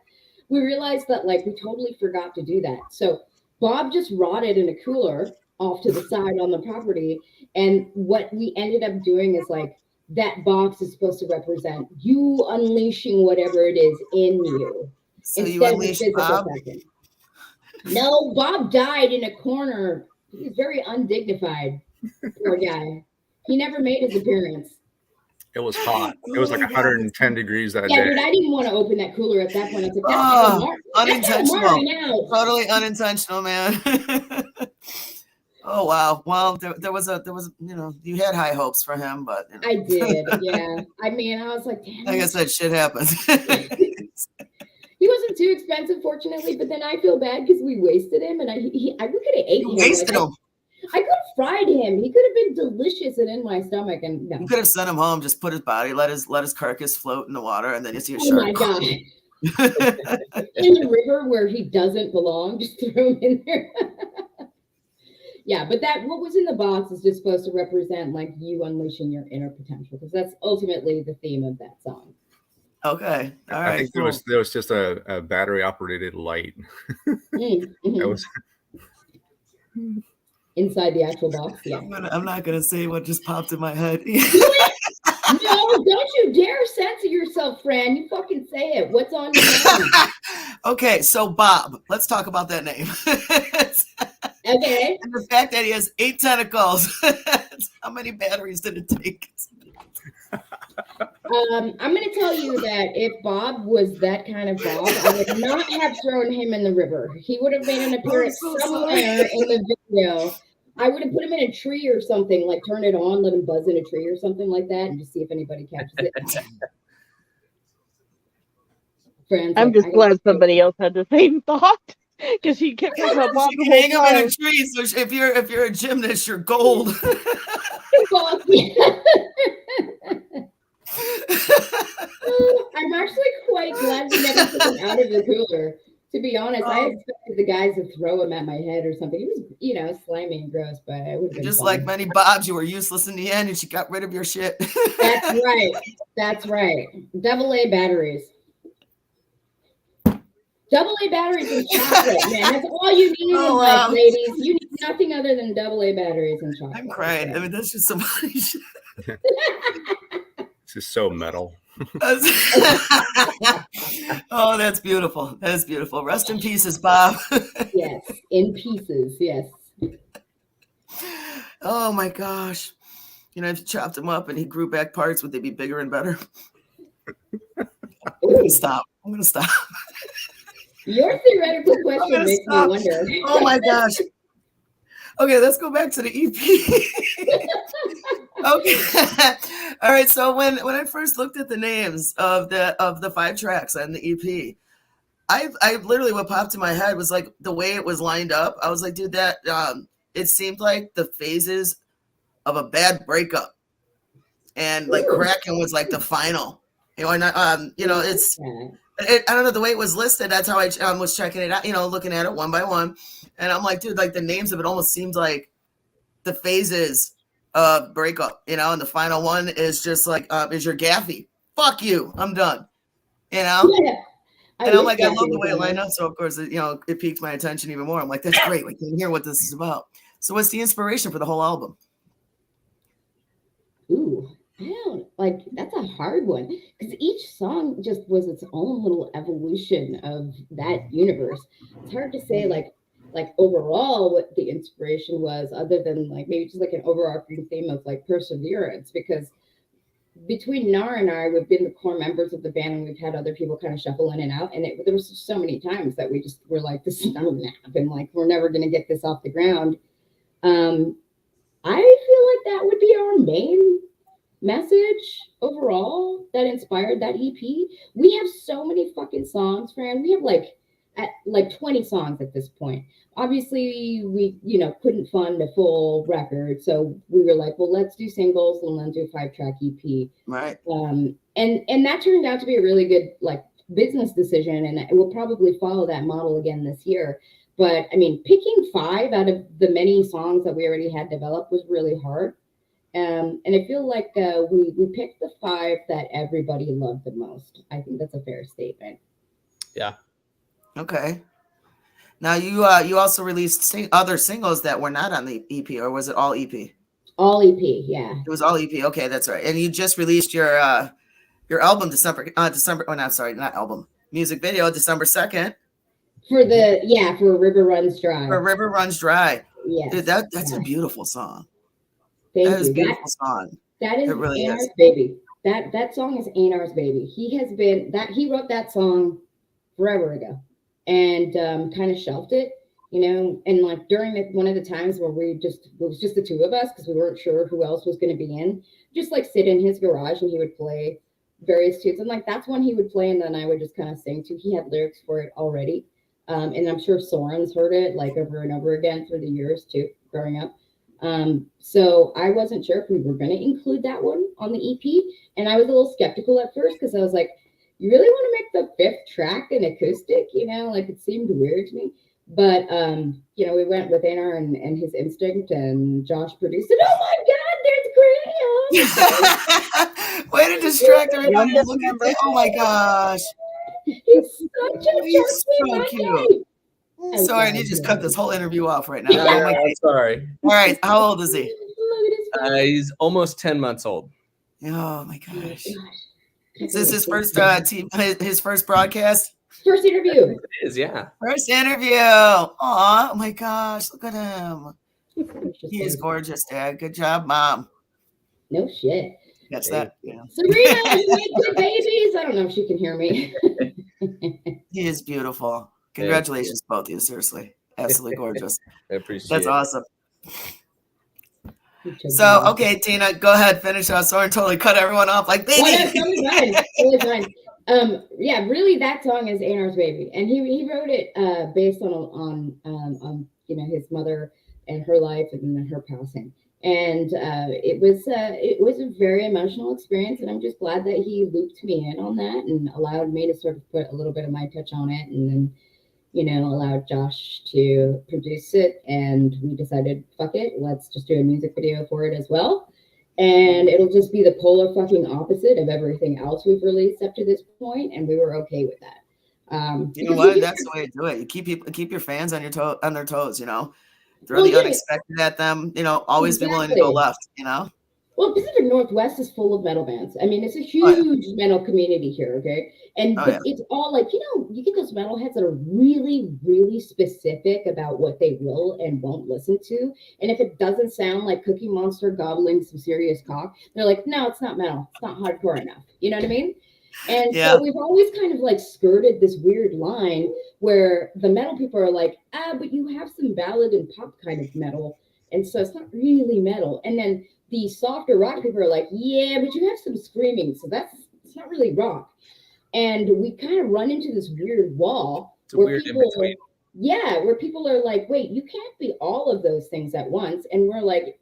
We realized that like we totally forgot to do that. So Bob just rotted in a cooler off to the side on the property. And what we ended up doing is like that box is supposed to represent you unleashing whatever it is in you. So you unleashed Bob? No, Bob died in a corner. He's very undignified. Poor guy. He never made his appearance. It was hot. It was like 110 degrees that day. Yeah, dude, I didn't want to open that cooler at that point. I was like, unintentional. Totally unintentional, man. Oh wow. Well, there was you know, you had high hopes for him, but you know. I did, yeah. I mean, I was like, damn. Like I said, shit happens. He wasn't too expensive, fortunately, but then I feel bad because we wasted him, and we could have ate him. Wasted him. I could have fried him. He could have been delicious and in my stomach. And no. You could have sent him home, just put his body, let his carcass float in the water, and then you see a Oh shark. my god! In the river where he doesn't belong, just throw him in there. Yeah, but that what was in the box is just supposed to represent like you unleashing your inner potential, because that's ultimately the theme of that song. Okay. All right. I think cool. there was just a battery operated light. Mhm. That was Inside the actual box. Yeah. I'm not gonna say what just popped in my head. No, don't you dare censor yourself, Fran. You fucking say it. What's on your mind? Okay, so Bob, let's talk about that name. Okay. And the fact that he has 8 tentacles. How many batteries did it take? I'm going to tell you that if Bob was that kind of Bob, I would not have thrown him in the river. He would have made an appearance so somewhere in the video. I would have put him in a tree or something, like turn it on, let him buzz in a tree or something like that, and just see if anybody catches it. Friends, I'm like, just I glad somebody else had the same thought because she kept talking about Bob You the can hang whole him in a time. tree. So if you're a gymnast, you're gold. Well, yeah. I'm actually quite glad we never took him out of the cooler. To be honest, I expected the guys to throw him at my head or something. It was, slimy and gross, but it would have been Just fun. like many Bobs, you were useless in the end, and she got rid of your shit. That's right. That's right. AA batteries. AA batteries and chocolate, man. That's all you need in life, ladies. You need nothing other than AA batteries and chocolate. I'm crying. I mean, that's just so funny shit. this is so metal. Oh, that's beautiful. That is beautiful. Rest in pieces, Bob. Yes, in pieces. Yes. Oh my gosh. If you chopped them up and he grew back parts, would they be bigger and better? I'm gonna stop. Your theoretical question makes me wonder. Oh my gosh. Okay, let's go back to the EP. Okay. All right. So when I first looked at the names of the 5 tracks on the EP, I literally what popped in my head was like the way it was lined up. I was like, dude, that it seemed like the phases of a bad breakup, and like Kraken was like the final. It's. I don't know the way it was listed. That's how I was checking it out. Looking at it one by one, and I'm like, dude, like the names of it almost seemed like the phases of breakup. And the final one is just like, is your Gaffy? Fuck you. I'm done. Yeah. And I'm like, I love the way it lined up. So of course, it piqued my attention even more. I'm like, that's great. We can hear what this is about. So what's the inspiration for the whole album? Ooh. That's a hard one, because each song just was its own little evolution of that universe. It's hard to say like overall what the inspiration was, other than like maybe just like an overarching theme of like perseverance, because between Nara and I, we've been the core members of the band, and we've had other people kind of shuffle in and out, and there was just so many times that we just were like, this is not gonna happen, like we're never gonna get this off the ground. I feel like that would be our main message overall that inspired that EP. We have so many fucking songs, Fran. We have like 20 songs at this point. Obviously, we couldn't fund a full record, so we were like, well, let's do singles and then do a 5-track EP. Right. And that turned out to be a really good like business decision, and we'll probably follow that model again this year. But I mean, picking 5 out of the many songs that we already had developed was really hard. And I feel like we picked the 5 that everybody loved the most. I think that's a fair statement. Yeah. Okay. Now you also released other singles that were not on the EP, or was it all EP? All EP, yeah. It was all EP. Okay, that's right. And you just released your album December. Oh, no, sorry, not album. Music video December 2nd. For River Runs Dry. For River Runs Dry. Yeah. Dude, that's a beautiful song. Thank that is you. A beautiful song. That is really Einar's baby. That song is Einar's baby. He wrote that song forever ago, and kind of shelved it, and like during one of the times where it was just the 2 of us, because we weren't sure who else was going to be in, just like sit in his garage and he would play various tunes, and like that's when he would play, and then I would just kind of sing to. He had lyrics for it already, and I'm sure Soren's heard it like over and over again through the years too, growing up. So I wasn't sure if we were going to include that one on the EP, and I was a little skeptical at first, because I was like, you really want to make the fifth track in acoustic, like it seemed weird to me. But we went with Anar and his instinct, and Josh produced it. Oh my God, there's Graham! Way to distract everybody. Youngest Look at member. that. Oh my gosh. He's such a He's chunky so guy. cute. Oh, Sorry, I God, need to just yeah. cut this whole interview off right now. Yeah, Oh my I'm sorry. All right, how old is he? Look at his He's almost 10 months old. Oh my Oh my gosh. gosh. Is this his first his first broadcast? First interview? It is, yeah. First interview. Oh my gosh, look at him. He is gorgeous, Dad. Good job, Mom. No shit. That's that. Yeah. Sabrina, you make good babies. I don't know if she can hear me. He is beautiful. Congratulations, both of you. Seriously. Absolutely gorgeous. I appreciate That's it. awesome. So, okay, Tina, go ahead, finish us. Sorry, totally cut everyone off like baby. Well, that's totally fine. Totally fine. Yeah, really, that song is Anar's baby, and he wrote it based on his mother and her life and then her passing. And it was a very emotional experience, and I'm just glad that he looped me in on that and allowed me to sort of put a little bit of my touch on it, and then allowed Josh to produce it. And we decided, fuck it, let's just do a music video for it as well. And it'll just be the polar fucking opposite of everything else we've released up to this point, and we were okay with that. You know what? That's the way to do it. You keep your fans on their toes. Throw the unexpected at them. Always be willing to go left. Well, Pacific Northwest is full of metal bands. I mean, it's a huge metal community here, okay? And it's all like, you get those metalheads that are really, really specific about what they will and won't listen to. And if it doesn't sound like Cookie Monster gobbling some serious cock, they're like, no, it's not metal. It's not hardcore enough. You know what I mean? And so we've always kind of like skirted this weird line where the metal people are like, but you have some ballad and pop kind of metal. And so it's not really metal. And then the softer rock people are like, yeah, but you have some screaming. So it's not really rock. And we kind of run into this weird wall. It's a weird in between. Yeah, where people are like, wait, you can't be all of those things at once. And we're like,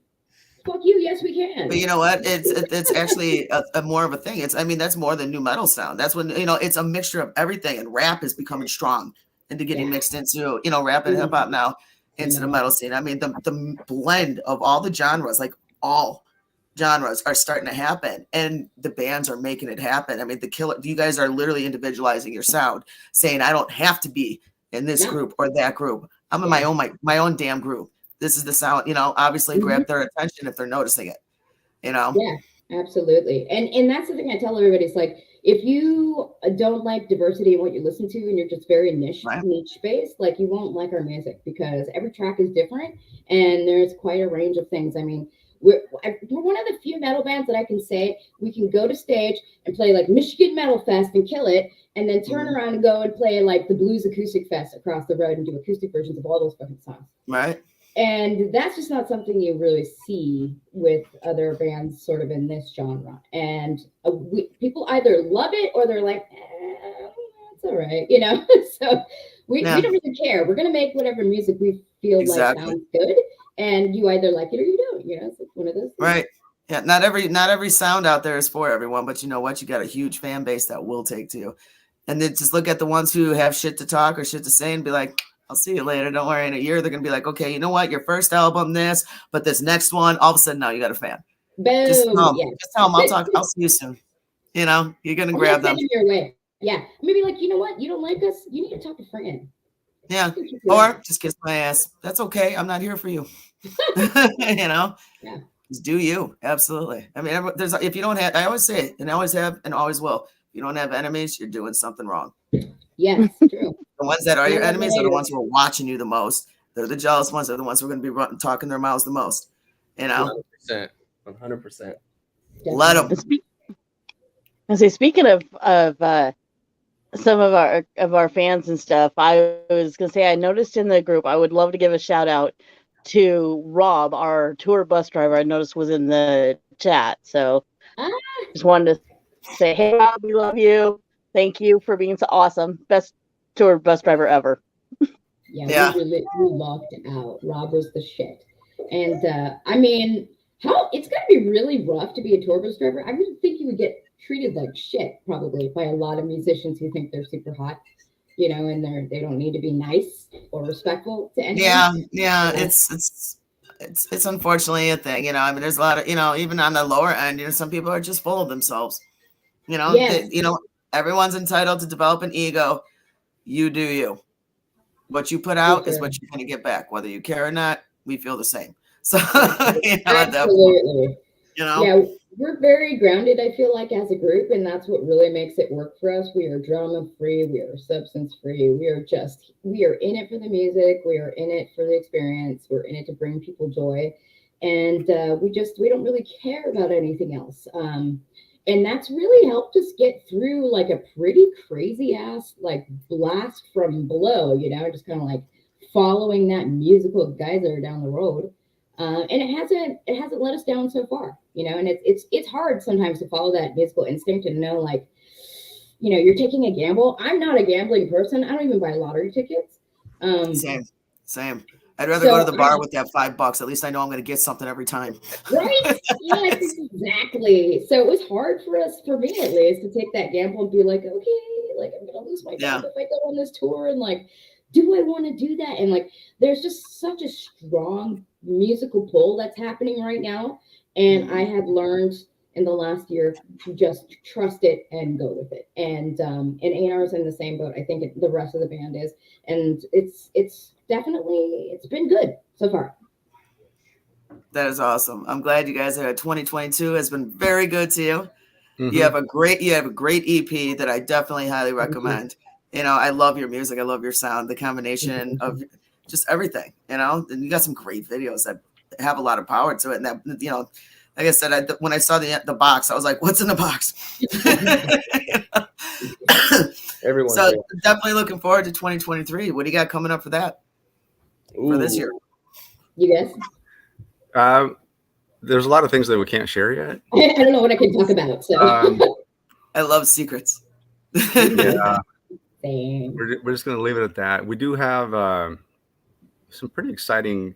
fuck you, yes, we can. But you know what? It's actually a more of a thing. That's more than new metal sound. That's when, it's a mixture of everything. And rap is becoming strong into getting mixed into, rap and hip hop now into the metal scene. I mean, the blend of all the genres, like all genres are starting to happen, and the bands are making it happen. I mean, you guys are literally individualizing your sound, saying I don't have to be in this group or that group. I'm in my own damn group. This is the sound, obviously grab their attention if they're noticing it, Yeah, absolutely. And that's the thing I tell everybody. It's like, if you don't like diversity in what you listen to and you're just very niche based, like you won't like our music, because every track is different and there's quite a range of things. I mean, we're one of the few metal bands that I can say we can go to stage and play like Michigan Metal Fest and kill it, and then turn around and go and play like the Blues Acoustic Fest across the road and do acoustic versions of all those fucking songs. Right. And that's just not something you really see with other bands sort of in this genre. And people either love it or they're like, it's all right, So we don't really care. We're going to make whatever music we feel like sounds good. And you either like it or you don't, It's like one of those things. Right. Yeah. Not every sound out there is for everyone, but you know what? You got a huge fan base that will take to you. And then just look at the ones who have shit to talk or shit to say and be like, I'll see you later. Don't worry. In a year, they're going to be like, okay, you know what? Your first album, this, but this next one, all of a sudden, now you got a fan. Boom. Just tell them, I'll see you soon. You're going to grab them. Your way. Yeah. Maybe like, you know what? You don't like us? You need to talk to Fran. Yeah. Or just kiss my ass. That's okay. I'm not here for you. Yeah. Just do you. Absolutely. I mean, if you don't have, I always say it, and I always have and always will. If you don't have enemies, you're doing something wrong. Yes, true. The ones that are your enemies are the ones who are watching you the most. They're the jealous ones. They're the ones who are going to be talking their mouths the most. 100%. Let them. I say, speaking of some of our fans and stuff, I was going to say, I noticed in the group, I would love to give a shout out to Rob, our tour bus driver. I noticed was in the chat. So just wanted to say, hey, Rob, we love you. Thank you for being so awesome. Best tour bus driver ever. Yeah. We locked out. Rob was the shit. And I mean, it's got to be really rough to be a tour bus driver. I really think you would get treated like shit probably by a lot of musicians who think they're super hot, you know, and they don't need to be nice or respectful to anyone. Yeah, Yeah. it's unfortunately a thing, you know. I mean, there's a lot of, you know, even on the lower end, you know, some people are just full of themselves. You know, Yes. you know, everyone's entitled to develop an ego. You do you. What you put out is sure. what you're going to get back, whether you care or not. We feel the same. So, you know, at that point, Absolutely. you know, Yeah, we're very grounded, I feel like, as a group, and that's what really makes it work for us. We are drama free, we are substance free, we are in it for the music, we are in it for the experience, we're in it to bring people joy, and we don't really care about anything else. And that's really helped us get through like a pretty crazy ass like blast from below, you know, just kind of like following that musical geyser down the road. And it hasn't let us down so far, you know, and it's hard sometimes to follow that musical instinct and know, like, you know, you're taking a gamble. I'm not a gambling person. I don't even buy lottery tickets. Same. I'd rather go to the bar with that $5. At least I know I'm going to get something every time. Right? Yes, exactly. So it was hard for me at least, to take that gamble and be like, okay, like I'm going to lose my job if I go on this tour, and like, do I want to do that? And like, there's just such a strong musical pull that's happening right now. And I have learned in the last year to just trust it and go with it. And A&R's in the same boat. I think the rest of the band is, and it's definitely, it's been good so far. That is awesome. I'm glad you guys had 2022 has been very good to you. Mm-hmm. You have a great EP that I definitely highly recommend. You know, I love your music. I love your sound, the combination of just everything, you know, and you got some great videos that have a lot of power to it. And that, you know, like I said, when I saw the box, I was like, what's in the box? Everyone. So definitely looking forward to 2023. What do you got coming up for that? For this year? You guys? There's a lot of things that we can't share yet. I don't know what I can talk about. So I love secrets. Yeah. Same. We're just going to leave it at that. We do have some pretty exciting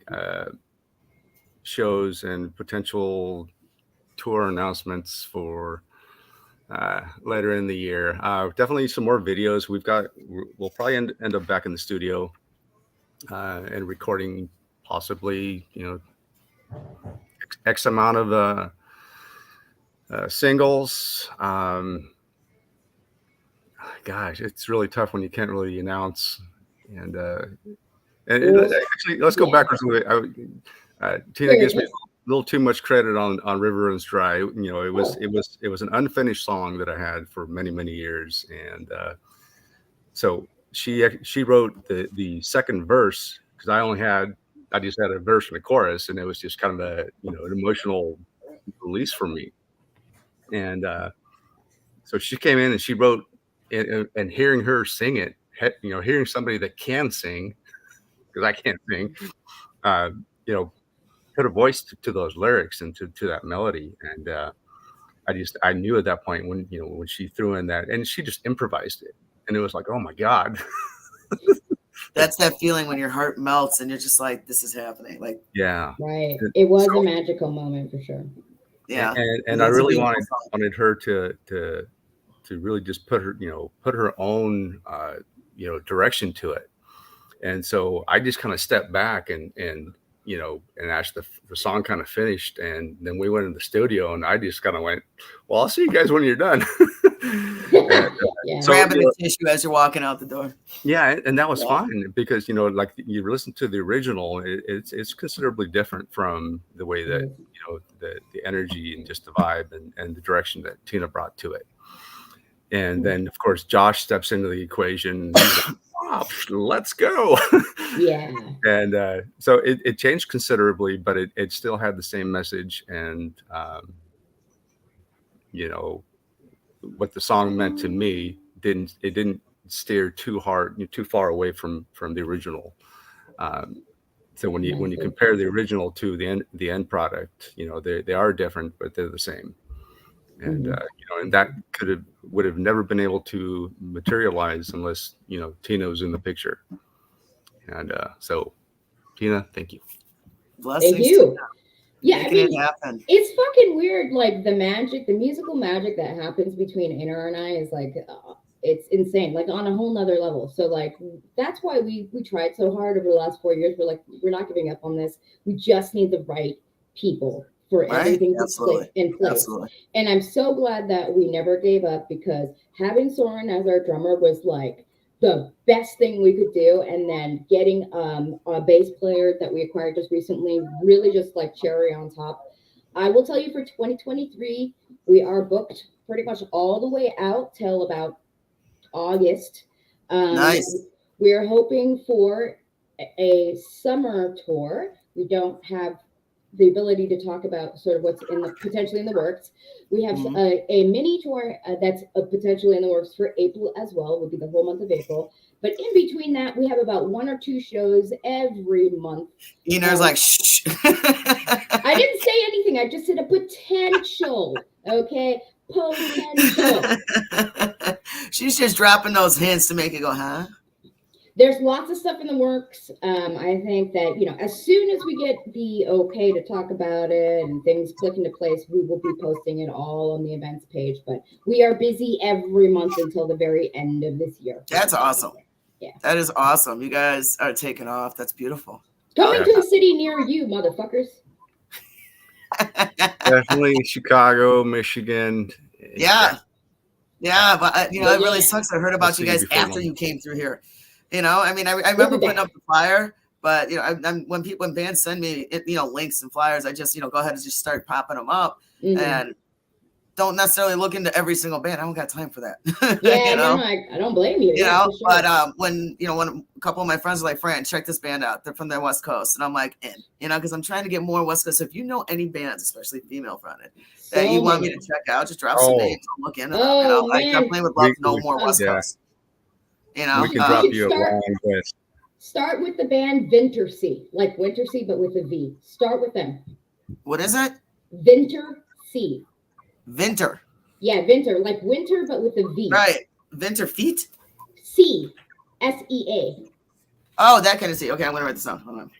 shows and potential tour announcements for later in the year. Definitely some more videos. We'll probably end up back in the studio and recording possibly, you know, X amount of singles. Gosh, it's really tough when you can't really announce. And actually, let's go backwards. Tina gives me a little too much credit on River Runs Dry. You know, it was an unfinished song that I had for many years, and so she wrote the second verse, because I just had a verse and a chorus, and it was just kind of an emotional release for me. And so she came in and she wrote, and hearing her sing it, you know, hearing somebody that can sing, because I can't sing, you know, put a voice to those lyrics and to that melody. And I knew at that point when she threw in that, and she just improvised it, and it was like, oh my God. That's that feeling when your heart melts and you're just like, this is happening. Like, yeah, right. It was a magical moment for sure. Yeah. And I really wanted her to really just put her own direction to it. And so I just kind of stepped back and as the song kind of finished, and then we went in the studio, and I just kind of went, well, I'll see you guys when you're done. So, grabbing the tissue as you're walking out the door. Yeah, and that was fine, because like you listen to the original, it's considerably different from the way that the energy and just the vibe and the direction that Tina brought to it. And then of course Josh steps into the equation. He's like, oh, let's go. Yeah. And so it changed considerably, but it still had the same message, and what the song meant to me didn't steer too far away from the original. So when you compare the original to the end product, they are different, but they're the same. And and that would have never been able to materialize unless Tina was in the picture. And so Tina, thank you. Blessings. Thank you. Yeah, I Making mean, it happen. it's fucking weird. Like the magic, the musical magic that happens between Anar and I is like, it's insane. Like on a whole nother level. So like that's why we tried so hard over the last 4 years. We're like, we're not giving up on this. We just need the right people for Right? everything to Absolutely. click in place. Absolutely. And I'm so glad that we never gave up, because having Soren as our drummer was like the best thing we could do. And then getting a bass player that we acquired just recently, really just like cherry on top. I will tell you, for 2023, we are booked pretty much all the way out till about August. Nice. We're hoping for a summer tour. We don't have the ability to talk about sort of what's in the potentially in the works. We have Mhm. a mini tour that's potentially in the works for April as well. Would be the whole month of April. But in between that, we have about 1 or 2 shows every month. Inar's like, shh. I didn't say anything. I just said a potential. Okay, potential. She's just dropping those hints to make it go, huh? There's lots of stuff in the works. I think that, you know, as soon as we get the okay to talk about it and things click into place, we will be posting it all on the events page. But we are busy every month until the very end of this year. That's awesome. Yeah. That is awesome. You guys are taking off. That's beautiful. Coming to a city near you, motherfuckers. Definitely Chicago, Michigan. Yeah. Yeah, but you know, it really Yeah. sucks. I heard about I'll you see you guys before after long. you came through here. You know, I mean, I remember be putting back. up the flyer, but you know, when bands send me links and flyers, I just go ahead and just start popping them up, Mhm. and don't necessarily look into every single band. I don't got time for that. Yeah, you know, no, I don't blame you. you Yeah, know. for sure. But when a couple of my friends are like, "Fran, check this band out. They're from the West Coast," and I'm like, "In," because I'm trying to get more West Coast. So if you know any bands, especially female fronted, that you want me to check out, just drop some names and look into them. You know, I man. definitely would love to know We- more West yeah. Coast. You know, We can You drop should you a start- long list. Start with the band Vintersea, like Winter Sea, but with a V. Start with them. What is it? Vintersea. Vinter. Yeah, Vinter, like winter, but with a V. Right. Vinter feet? C. S-E-A. Oh, that kind of see. Okay, I'm gonna write this down. Hold on.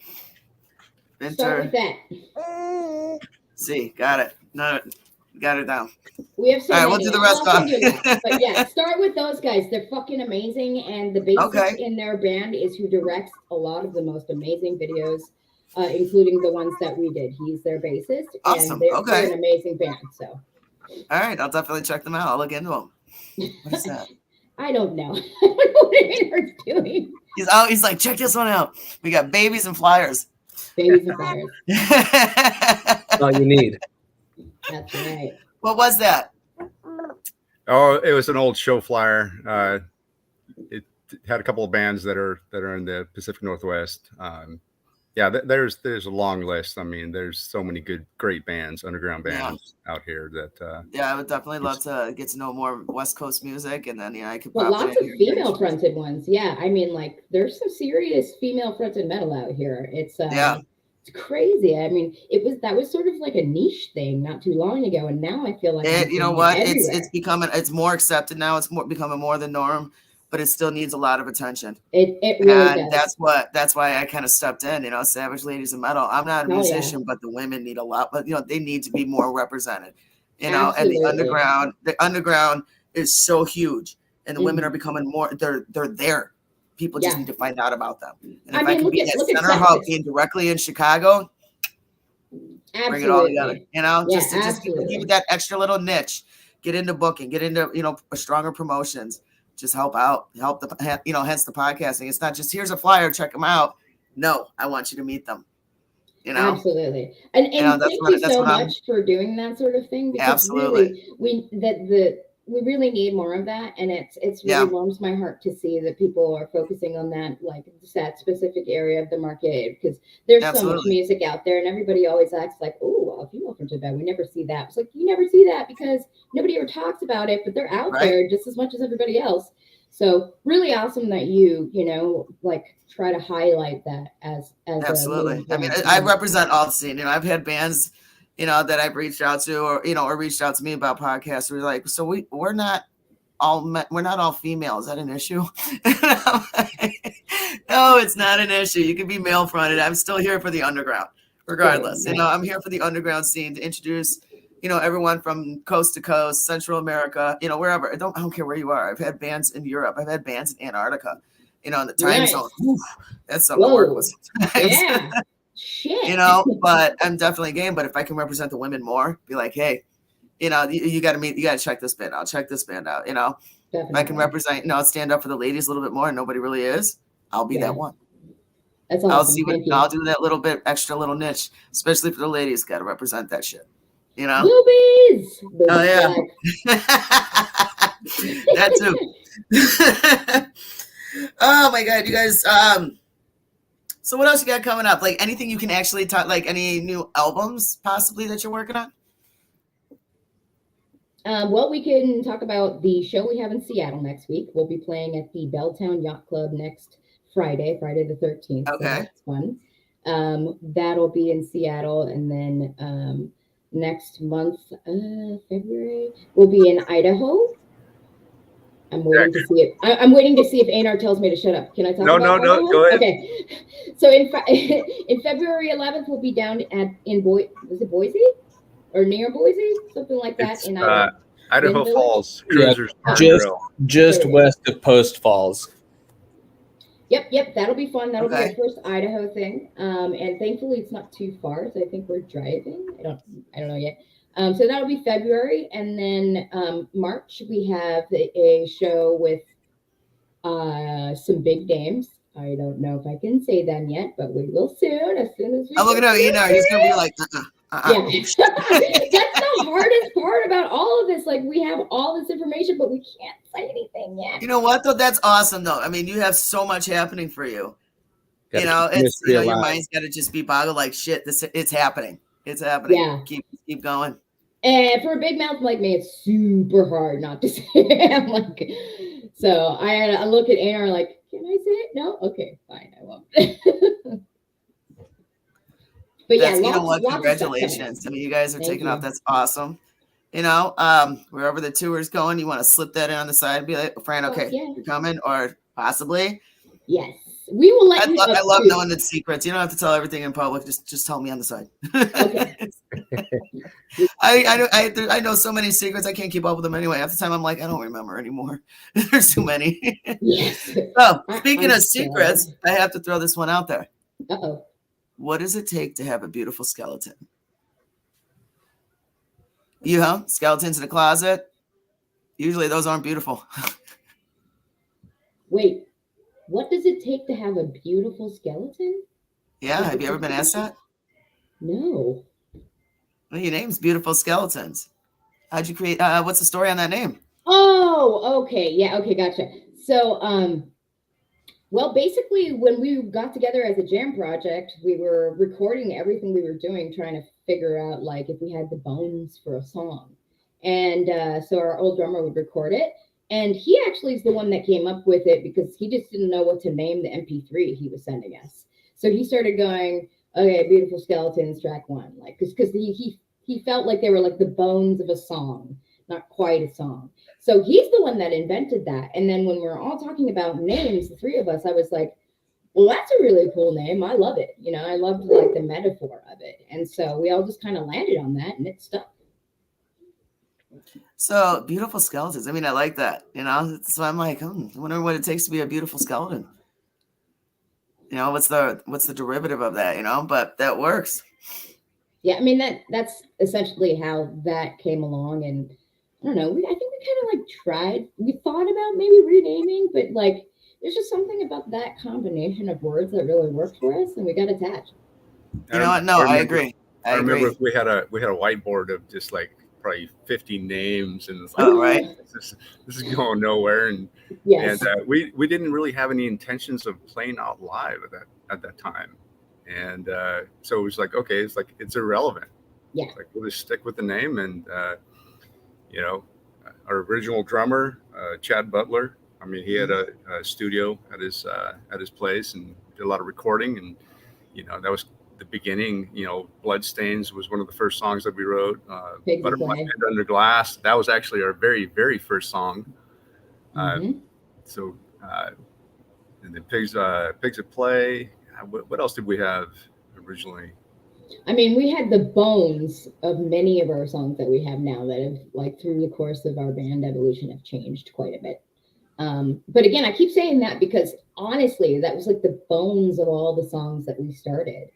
Start with Vinter. that. See, got it. No, got it down. We have so All right, many. we'll do the rest I'll on. send you that. But yeah, start with those guys. They're fucking amazing. And the bassist Okay. in their band is who directs a lot of the most amazing videos, including the ones that we did. He's their bassist. Awesome. And they're Okay. an amazing band. So All right, I'll definitely check them out. I'll look into them. What is that? I don't know. I don't know what Andrew's doing. He's like, check this one out. We got babies and flyers. Babies and fires. That's all you need. That's right. What was that? Oh, it was an old show flyer. It had a couple of bands that are in the Pacific Northwest. Yeah, there's a long list. I mean, there's so many great bands, underground bands out here that. Yeah, I would definitely love to get to know more West Coast music, and then I could. Well, pop lots it of in here. female fronted ones. Yeah. I mean, like, there's some serious female fronted metal out here. It's it's crazy. I mean, that was sort of like a niche thing not too long ago, and now I feel like I'm You know seeing what? it It's more accepted now. It's becoming more the norm, but it still needs a lot of attention. It really And does. that's why I kind of stepped in. You know, Savage Ladies of Metal. I'm not a Oh, yeah. musician, but the women need a lot. But they need to be more represented. You know, Absolutely. and the underground is so huge, and the women Mhm. are becoming more. They're there. People just Yeah. need to find out about them. And I if mean, I can look be at- at look at Center Hub, Texas. being directly in Chicago, bring it all Absolutely. together. You know, Yeah, just give absolutely. it that extra little niche. Get into booking. Get into stronger promotions. Just help out. Help hence the podcasting. It's not just here's a flyer, check them out. No, I want you to meet them. You know, Absolutely. And that's thank what- you that's so what I'm- much for doing that sort of thing, because Absolutely. really we really need more of that, and it's really Yeah. warms my heart to see that people are focusing on that, like that specific area of the market, because there's so much Absolutely. music out there, and everybody always acts like, oh, a female fronted band, we never see that. It's like, you never see that because nobody ever talks about it, but they're out Right. there just as much as everybody else. So really awesome that you like try to highlight that as Absolutely. a I mean, main I brand. represent all the scene. I've had bands, that I've reached out to, or reached out to me about podcasts. We're like, so we're not all female. Is that an issue? And I'm like, no, it's not an issue. You can be male fronted. I'm still here for the underground, Regardless, Right, you know, right. I'm here for the underground scene to introduce, you know, everyone from coast to coast, Central America, you know, wherever. I don't care where you are. I've had bands in Europe. I've had bands in Antarctica. You know, in the time Nice. zone. Oof, that's something to work with Whoa. sometimes. Yeah. You Shit. know, but I'm definitely game. But if I can represent the women more, be like, hey, you know, you got to meet, you got to check this band out. Check this band out. You know, if I can Definitely. represent, you know, stand up for the ladies a little bit more, and nobody really is, I'll be Yeah. that one. That's I'll awesome. see what Thank you. I'll do that little bit extra little niche, especially for the ladies. Got to represent that shit. You know. Boobies. Oh yeah. That too. Oh my god, you guys. So what else you got coming up? Like anything you can actually talk? Like any new albums possibly that you're working on? Well, we can talk about the show we have in Seattle next week. We'll be playing at the Belltown Yacht Club next Friday the 13th. So Okay. that's fun. That'll be in Seattle. And then next month, February, we'll be in Idaho. I'm waiting to see it. I'm waiting to see if Anar tells me to shut up. Can I talk No, about no, Idaho? go ahead. Okay. So in February 11th, we'll be down in Boise or near Boise, something like that It's in Idaho. Idaho Wind Village? Falls Yeah, Cruisers Bar and just Grill. just There it is. west of Post Falls. Yep, that'll be fun. That'll be Okay. our first Idaho thing. And thankfully it's not too far, so I think we're driving. I don't know yet. So that'll be February, and then March we have a show with some big names. I don't know if I can say them yet, but we will soon. As soon as we. I'm looking get at you now. He's gonna be like, Yeah, that's the hardest part about all of this. Like we have all this information, but we can't say anything yet. You know what though? That's awesome though. I mean, you have so much happening for you. Gotta You know, keep the it's you mystery know, your alive. mind's got to just be boggled like shit. It's happening. It's happening. Yeah. Keep going. And for a big mouth like me, it's super hard not to say it. I'm like, so I look at Anar like, can I say it? No? Okay, fine, I won't. But yeah, That's, you know lots what? of stuff coming up. Congratulations. I mean, you guys are Thank taking you. off. That's awesome. You know, wherever the tour is going, you want to slip that in on the side and be like, Fran, Oh, okay, yeah. you're coming, or possibly. Yes, we will let you know. I love too. knowing the secrets. You don't have to tell everything in public. Just tell me on the side. Okay. I know so many secrets. I can't keep up with them anyway. Half the time, I'm like, I don't remember anymore. There's too many. Yes. So, speaking I'm of secrets, I have to throw this one out there. Uh-oh. What does it take to have a beautiful skeleton? You know, skeletons in a closet. Usually, those aren't beautiful. Wait, what does it take to have a beautiful skeleton? Yeah, have you ever been asked that? No. Well, your name's Beautiful Skeletons. How'd you create? What's the story on that name? Oh, okay. Yeah, okay, gotcha. So, well, basically, when we got together as a jam project, we were recording everything we were doing, trying to figure out like if we had the bones for a song. And so our old drummer would record it. And he actually is the one that came up with it because he just didn't know what to name the MP3 he was sending us. So he started going, okay, Beautiful Skeletons, track 1, like because he felt like they were like the bones of a song, not quite a song. So he's the one that invented that. And then when we're all talking about names, the three of us, I was like, well, that's a really cool name. I love it. You know, I loved like the metaphor of it. And so we all just kind of landed on that and it stuck. So, Beautiful Skeletons. I mean, I like that. You know, so I'm like, I wonder what it takes to be a beautiful skeleton. You know, what's the derivative of that? You know, but that works. Yeah, I mean that's essentially how that came along. And I don't know, I think we kind of like tried. We thought about maybe renaming, but like there's just something about that combination of words that really worked for us, and we got attached. You know what? No, I agree. I remember we had a whiteboard of just like probably 50 names, and it's like, Oh, right. this is going nowhere, and Yes. and we didn't really have any intentions of playing out live at that time, and so it was like, okay, it's irrelevant. Yeah. It's like we'll just stick with the name, and you know, our original drummer, Chad Butler. I mean, he had a studio at his place and did a lot of recording, and you know that was the beginning. You know, Bloodstains was one of the first songs that we wrote. Pigs Butterfly Play. Band Under Glass, that was actually our very, very first song. Mhm. So, and then Pigs at Play. What else did we have originally? I mean, we had the bones of many of our songs that we have now that have, like, through the course of our band evolution, have changed quite a bit. But again, I keep saying that because honestly, that was like the bones of all the songs that we started.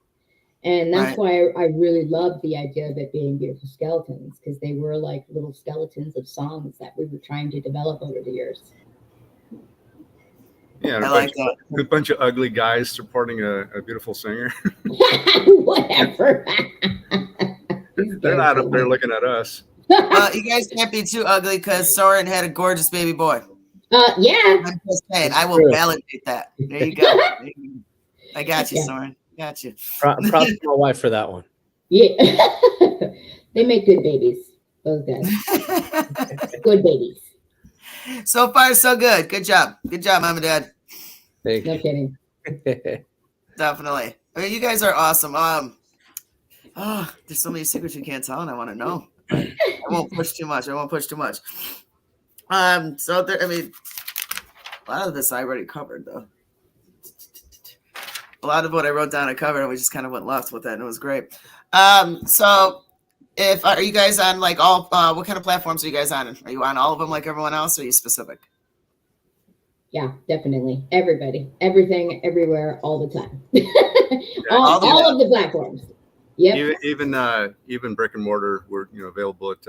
And that's why I really love the idea of it being Beautiful Skeletons, because they were like little skeletons of songs that we were trying to develop over the years. Yeah, I like that. A bunch of ugly guys supporting a beautiful singer. Whatever. They're not up there looking at us. Well, you guys can't be too ugly because Soren had a gorgeous baby boy. Yeah. I'm just saying, I will validate that. There you go. I got you, Soren. Got you. Props to my wife for that one. Yeah. They make good babies, those guys. Good babies. So far, so good. Good job. Good job, Mom and Dad. Thank No you. kidding. Definitely. I mean, you guys are awesome. There's so many secrets you can't tell, and I want to know. I won't push too much. So there, I mean, a lot of this I already covered, though. A lot of what I wrote down I covered, and we just kind of went left with it, and it was great. So are you guys on like all? What kind of platforms are you guys on? Are you on all of them like everyone else, or are you specific? Yeah, definitely. Everybody, everything, everywhere, all the time. all of the platforms. Yep. Even brick and mortar, we're available at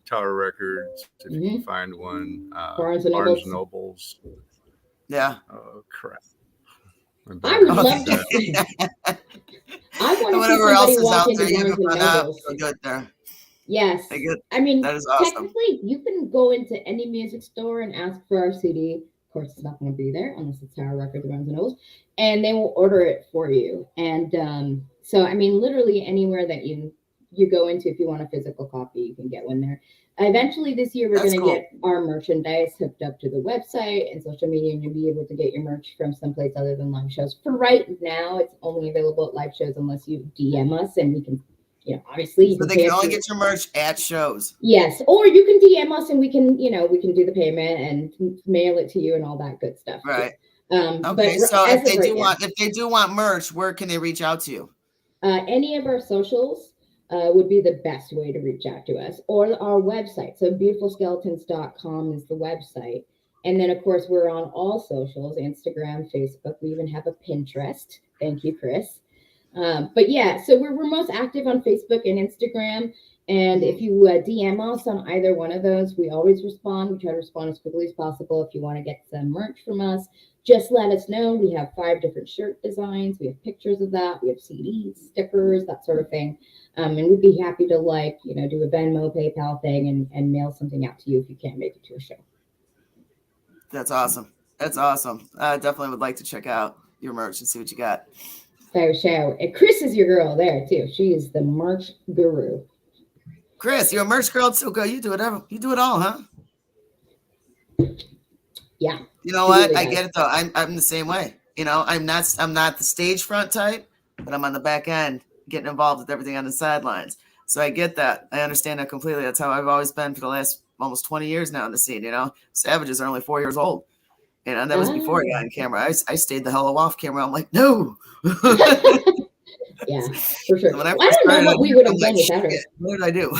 Tower Records if you can find one. Barnes and Nobles. Yeah. Oh crap! I would love to see. I want to whatever see else somebody is walk out into there, you Barnes can and find out. Nobles. So good there. Yes. I mean, that is awesome. technically, you can go into any music store and ask for our CD. Of course, it's not going to be there unless it's Tower Records or Barnes and Nobles, and they will order it for you. And so, I mean, literally anywhere that you go into, if you want a physical copy, you can get one there. Eventually this year, we're going to get our merchandise hooked up to the website and social media, and you'll be able to get your merch from someplace other than live shows. For right now, it's only available at live shows unless you DM us, and we can, obviously. So they can only get your merch at shows. Yes, or you can DM us, and we can do the payment and mail it to you and all that good stuff. Right. Okay. So if they do want merch, where can they reach out to you? Any of our socials would be the best way to reach out to us, or our website. So beautifulskeletons.com is the website. And then, of course, we're on all socials, Instagram, Facebook. We even have a Pinterest. Thank you, Chris. But yeah, so we're most active on Facebook and Instagram. And if you DM us on either one of those, we always respond. We try to respond as quickly as possible. If you want to get some merch from us, just let us know. We have 5 different shirt designs. We have pictures of that. We have CDs, stickers, that sort of thing. And we'd be happy to do a Venmo, PayPal thing and mail something out to you if you can't make it to a show. That's awesome. I definitely would like to check out your merch and see what you got. So show. And Chris is your girl there too. She is the merch guru. Chris, you're a merch girl too. Girl, you do it all, huh? Yeah. You know what? Really I get it though. I'm the same way. I'm not the stage front type, but I'm on the back end getting involved with everything on the sidelines. So I get that. I understand that completely. That's how I've always been for the last almost 20 years now in the scene. Savages are only 4 years old. And that was before I got on camera. I stayed the hell off camera. I'm like, no. Yeah, for sure. When I don't know what we would have done without her. What did I do?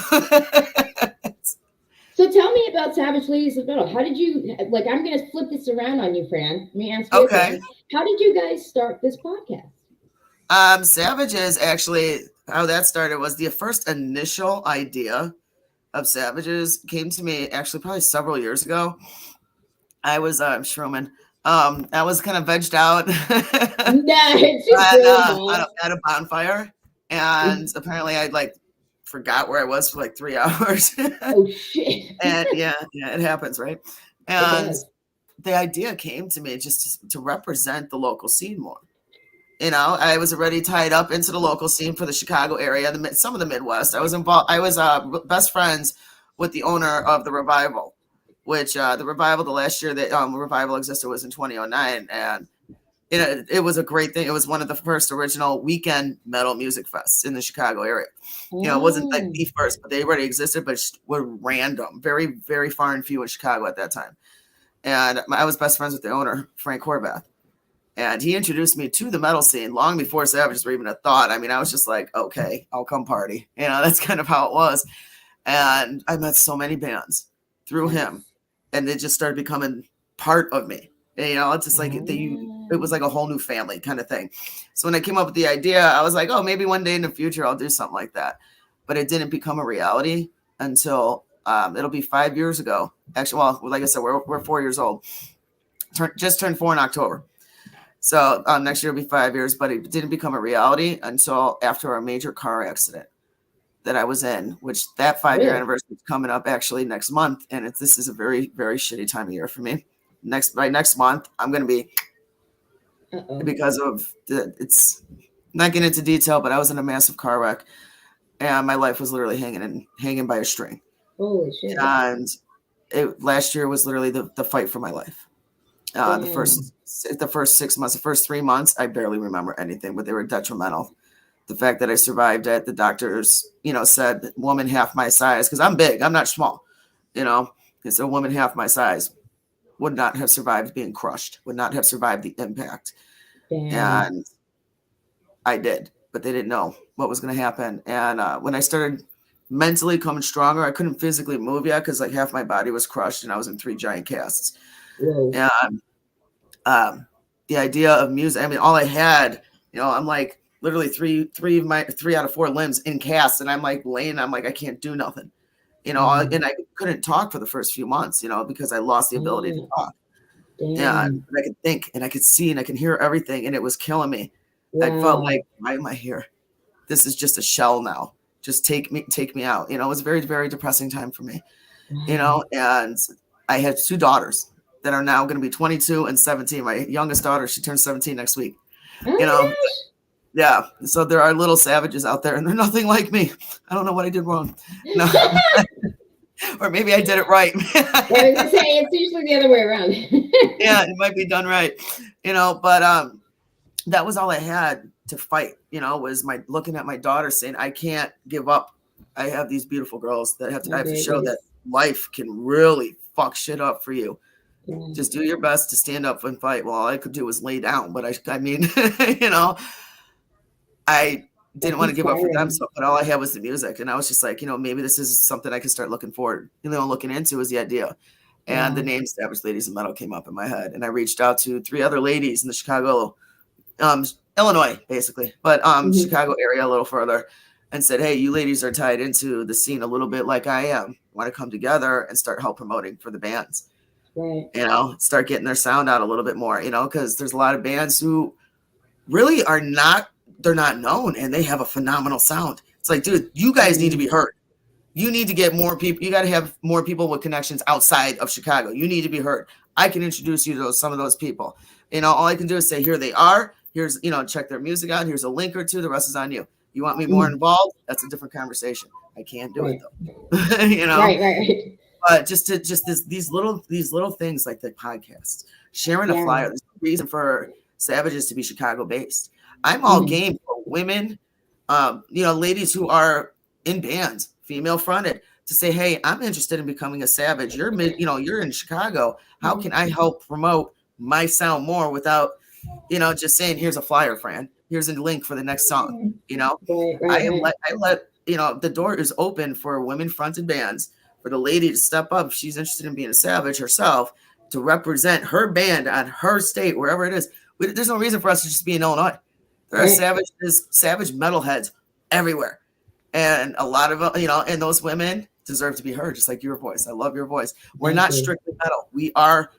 So tell me about Savage Ladies of Metal. How did you, I'm going to flip this around on you, Fran. Let me ask you okay. How did you guys start this podcast? Savages, actually, how that started was the first initial idea of Savages came to me actually probably several years ago. I was Sherman. I was kind of vegged out at a bonfire, and apparently I forgot where I was for 3 hours. Oh shit! And yeah, it happens, right? And the idea came to me just to represent the local scene more. I was already tied up into the local scene for the Chicago area, some of the Midwest. I was involved. I was best friends with the owner of the Revival, which the Revival, the last year that Revival existed was in 2009, and it was a great thing. It was one of the first original weekend metal music fests in the Chicago area. It wasn't the first, but they already existed, but were random, very, very far and few in Chicago at that time. And I was best friends with the owner, Frank Horvath. And he introduced me to the metal scene long before Savages were even a thought. I mean, I was just like, okay, I'll come party. You know, that's kind of how it was. And I met so many bands through him, and they just started becoming part of me. And, you know, it's just like it was like a whole new family kind of thing. So when I came up with the idea, I was like, oh, maybe one day in the future I'll do something like that. But it didn't become a reality until it'll be 5 years ago. Actually, well, like I said, we're 4 years old. Just turned 4 in October. So next year will be 5 years, but it didn't become a reality until after a major car accident that I was in, which that 5-year anniversary is coming up actually next month. And this is a very, very shitty time of year for me. By next month, I'm going to be, because of it's not getting into detail, but I was in a massive car wreck and my life was literally hanging by a string. Holy shit. And last year was literally the fight for my life. The first 6 months, the first 3 months, I barely remember anything, but they were detrimental. The fact that I survived it, the doctors, you know, said woman half my size, because I'm big, I'm not small, you know, it's a woman half my size would not have survived being crushed, would not have survived the impact. Damn. And I did, but they didn't know what was going to happen. And when I started mentally coming stronger, I couldn't physically move yet because like half my body was crushed and I was in 3 giant casts. Whoa. And the idea of music, I mean, all I had, you know, I'm like literally three out of 4 limbs in casts, and I'm like laying, I'm like, I can't do nothing, you know, and I couldn't talk for the first few months, you know, because I lost the ability to talk. And I could think and I could see and I could hear everything, and it was killing me. I felt like, why am I here? This is just a shell now. Just take me out. You know, it was a very, very depressing time for me, you know, and I had 2 daughters that are now going to be 22 and 17. My youngest daughter, she turns 17 next week, you know? Yeah. So there are little savages out there and they're nothing like me. I don't know what I did wrong. No. Or maybe I did it right. I was gonna say it's usually the other way around. Yeah, it might be done right, you know, but that was all I had to fight, you know, was looking at my daughter saying, I can't give up. I have these beautiful girls that I have to show that life can really fuck shit up for you. Just do your best to stand up and fight. Well, all I could do was lay down, but I mean, you know, I didn't want to give up for them, but all I had was the music, and I was just like, you know, maybe this is something I can start looking into is the idea. And the name Savage Ladies of Metal came up in my head, and I reached out to 3 other ladies in the Chicago, Illinois, basically, but Chicago area a little further, and said, hey, you ladies are tied into the scene a little bit like I am. Want to come together and start help promoting for the bands. Right. You know, start getting their sound out a little bit more, you know, because there's a lot of bands who really they're not known and they have a phenomenal sound. It's like, dude, you guys need to be heard. You need to get more people. You got to have more people with connections outside of Chicago. You need to be heard. I can introduce you to some of those people. You know, all I can do is say, here they are. Here's, you know, check their music out. Here's a link or 2. The rest is on you. You want me more involved? That's a different conversation. I can't do it though. You know, right. But these little things like the podcast, sharing a flyer. There's a reason for Savages to be Chicago based. I'm all game for women, you know, ladies who are in bands, female fronted, to say, hey, I'm interested in becoming a Savage. You're in Chicago. How can I help promote my sound more without, you know, just saying, here's a flyer, Fran. Here's a link for the next song. You know, I let, you know, the door is open for women fronted bands, for the lady to step up if she's interested in being a Savage herself, to represent her band on her state, wherever it is. There's no reason for us to just be in Illinois. There are savage metalheads everywhere. And a lot of, you know, and those women deserve to be heard, just like your voice. I love your voice. We're not strictly metal. We are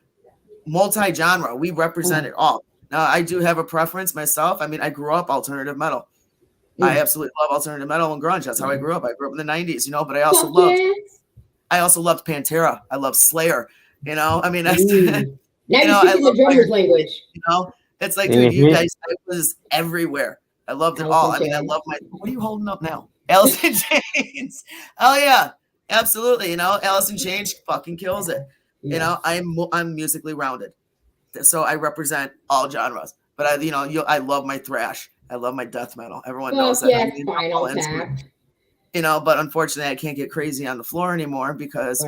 multi-genre. We represent it all. Now, I do have a preference myself. I mean, I grew up alternative metal. I absolutely love alternative metal and grunge. That's how I grew up. I grew up in the 90s, you know, but I also loved Pantera. I love Slayer, you know. I mean, that's now you're speaking the drummer's language. You know, it's like, dude, you guys, I was everywhere. I loved it all. I mean, I love what are you holding up now? Alice in Chains. Oh yeah, absolutely. You know, Alice in Chains fucking kills it. Yes. You know, I'm musically rounded, so I represent all genres. But I love my thrash. I love my death metal. Everyone knows that. Yes, Spinal Tap. You know, but unfortunately, I can't get crazy on the floor anymore because,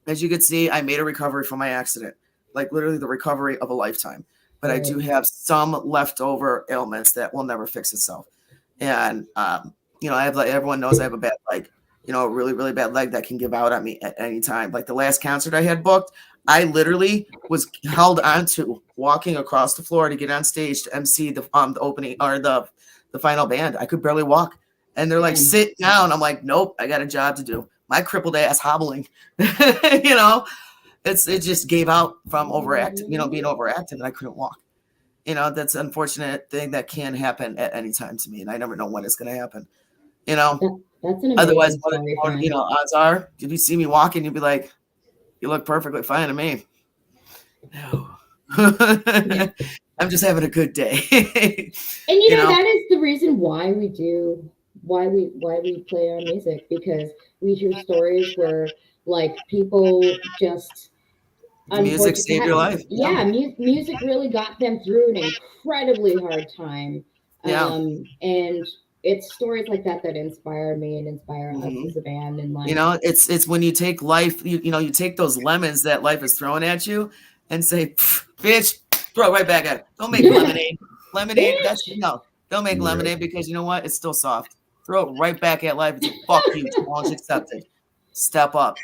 as you can see, I made a recovery from my accident, like literally the recovery of a lifetime. but I do have some leftover ailments that will never fix itself. And, you know, I have, like, everyone knows I have a bad leg, you know, a really, really bad leg that can give out on me at any time. Like the last concert I had booked, I literally was held onto walking across the floor to get on stage to MC the opening or the final band. I could barely walk. And they're like, sit down. I'm like, nope, I got a job to do. My crippled ass hobbling, you know, it just gave out from overacting, you know, being overactive, and I couldn't walk. You know, that's an unfortunate thing that can happen at any time to me, and I never know when it's going to happen. You know, that's an otherwise, story, you know, odds are if you see me walking, you'd be like, you look perfectly fine to me. No. I'm just having a good day. And you know, that is the reason why we play our music, because we hear stories where like people just music saved your life. Yeah, music really got them through an incredibly hard time. And it's stories like that inspire me and inspire us as a band. And like, you know, it's when you take life, you know, you take those lemons that life is throwing at you and say, bitch, throw it right back at it. Don't make lemonade. Lemonade, don't make lemonade, because you know what? It's still soft. Throw it right back at life. It's a fuck you. Challenge accepted. Step up.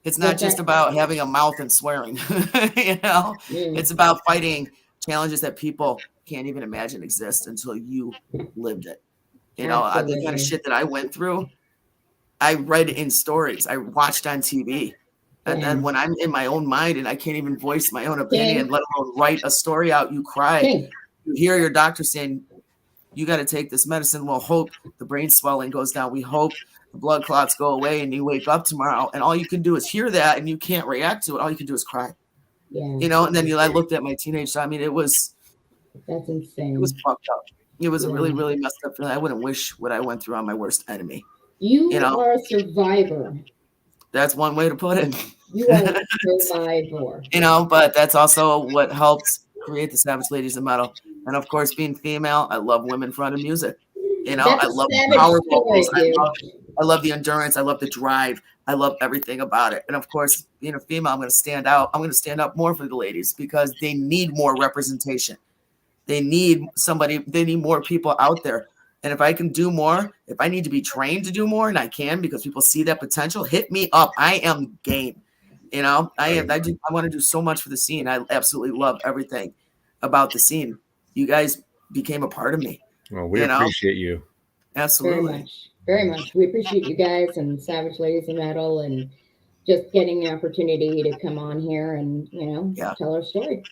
It's not just about having a mouth and swearing. You know, it's about fighting challenges that people can't even imagine exist until you lived it. You know, the kind of shit that I went through, I read in stories, I watched on TV. And then when I'm in my own mind and I can't even voice my own opinion, let alone write a story out, you cry. You hear your doctor saying, you got to take this medicine. We'll hope the brain swelling goes down. We hope the blood clots go away and you wake up tomorrow. And all you can do is hear that and you can't react to it. All you can do is cry. Yeah. You know, and then I looked at my teenage son. I mean, that's insane. It was fucked up. It was a really, really messed up feeling. I wouldn't wish what I went through on my worst enemy. You are a survivor. That's one way to put it. You are a survivor. You know, but that's also what helped create the Savage Ladies of Metal. And of course, being female, I love women fronted music. You know, I love power vocals. I love the endurance. I love the drive. I love everything about it. And of course, being a female, I'm going to stand out. I'm going to stand up more for the ladies because they need more representation. They need more people out there. And if I can do more, if I need to be trained to do more, and I can, because people see that potential, hit me up. I am game. You know, I want to do so much for the scene. I absolutely love everything about the scene. You guys became a part of me. Well, we appreciate you. Absolutely. Very much. We appreciate you guys and Savage Ladies of Metal, and just getting the opportunity to come on here and, you know, tell our story.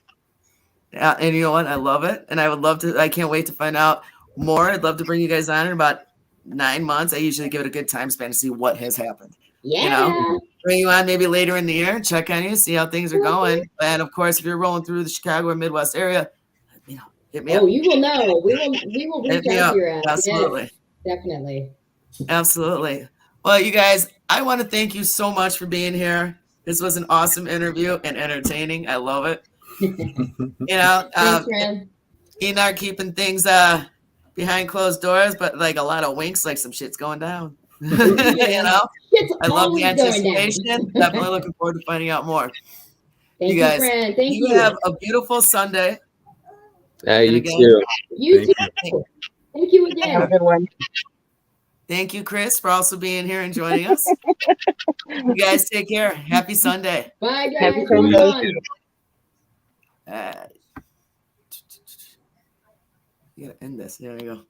Yeah. And you know what? I love it. And I can't wait to find out more. I'd love to bring you guys on in about 9 months. I usually give it a good time span to see what has happened. Yeah. You know, bring you on maybe later in the year, check on you, see how things are going. And of course, if you're rolling through the Chicago or Midwest area, hit me up. Oh, you will know. We will reach out to your ass. Absolutely. Yes, definitely. Absolutely. Well, you guys, I want to thank you so much for being here. This was an awesome interview and entertaining. I love it. You know, Thanks, Enoch keeping things behind closed doors, but like a lot of winks, like some shit's going down. You know, I love the anticipation. Definitely looking forward to finding out more. Thank you guys. Friend. Thank you. Have a beautiful Sunday. You too. You too. Thank you again. Have a good one. Thank you, Chris, for also being here and joining us. You guys take care. Happy Sunday. Bye, guys. Happy Sunday. You gotta end this. There we go.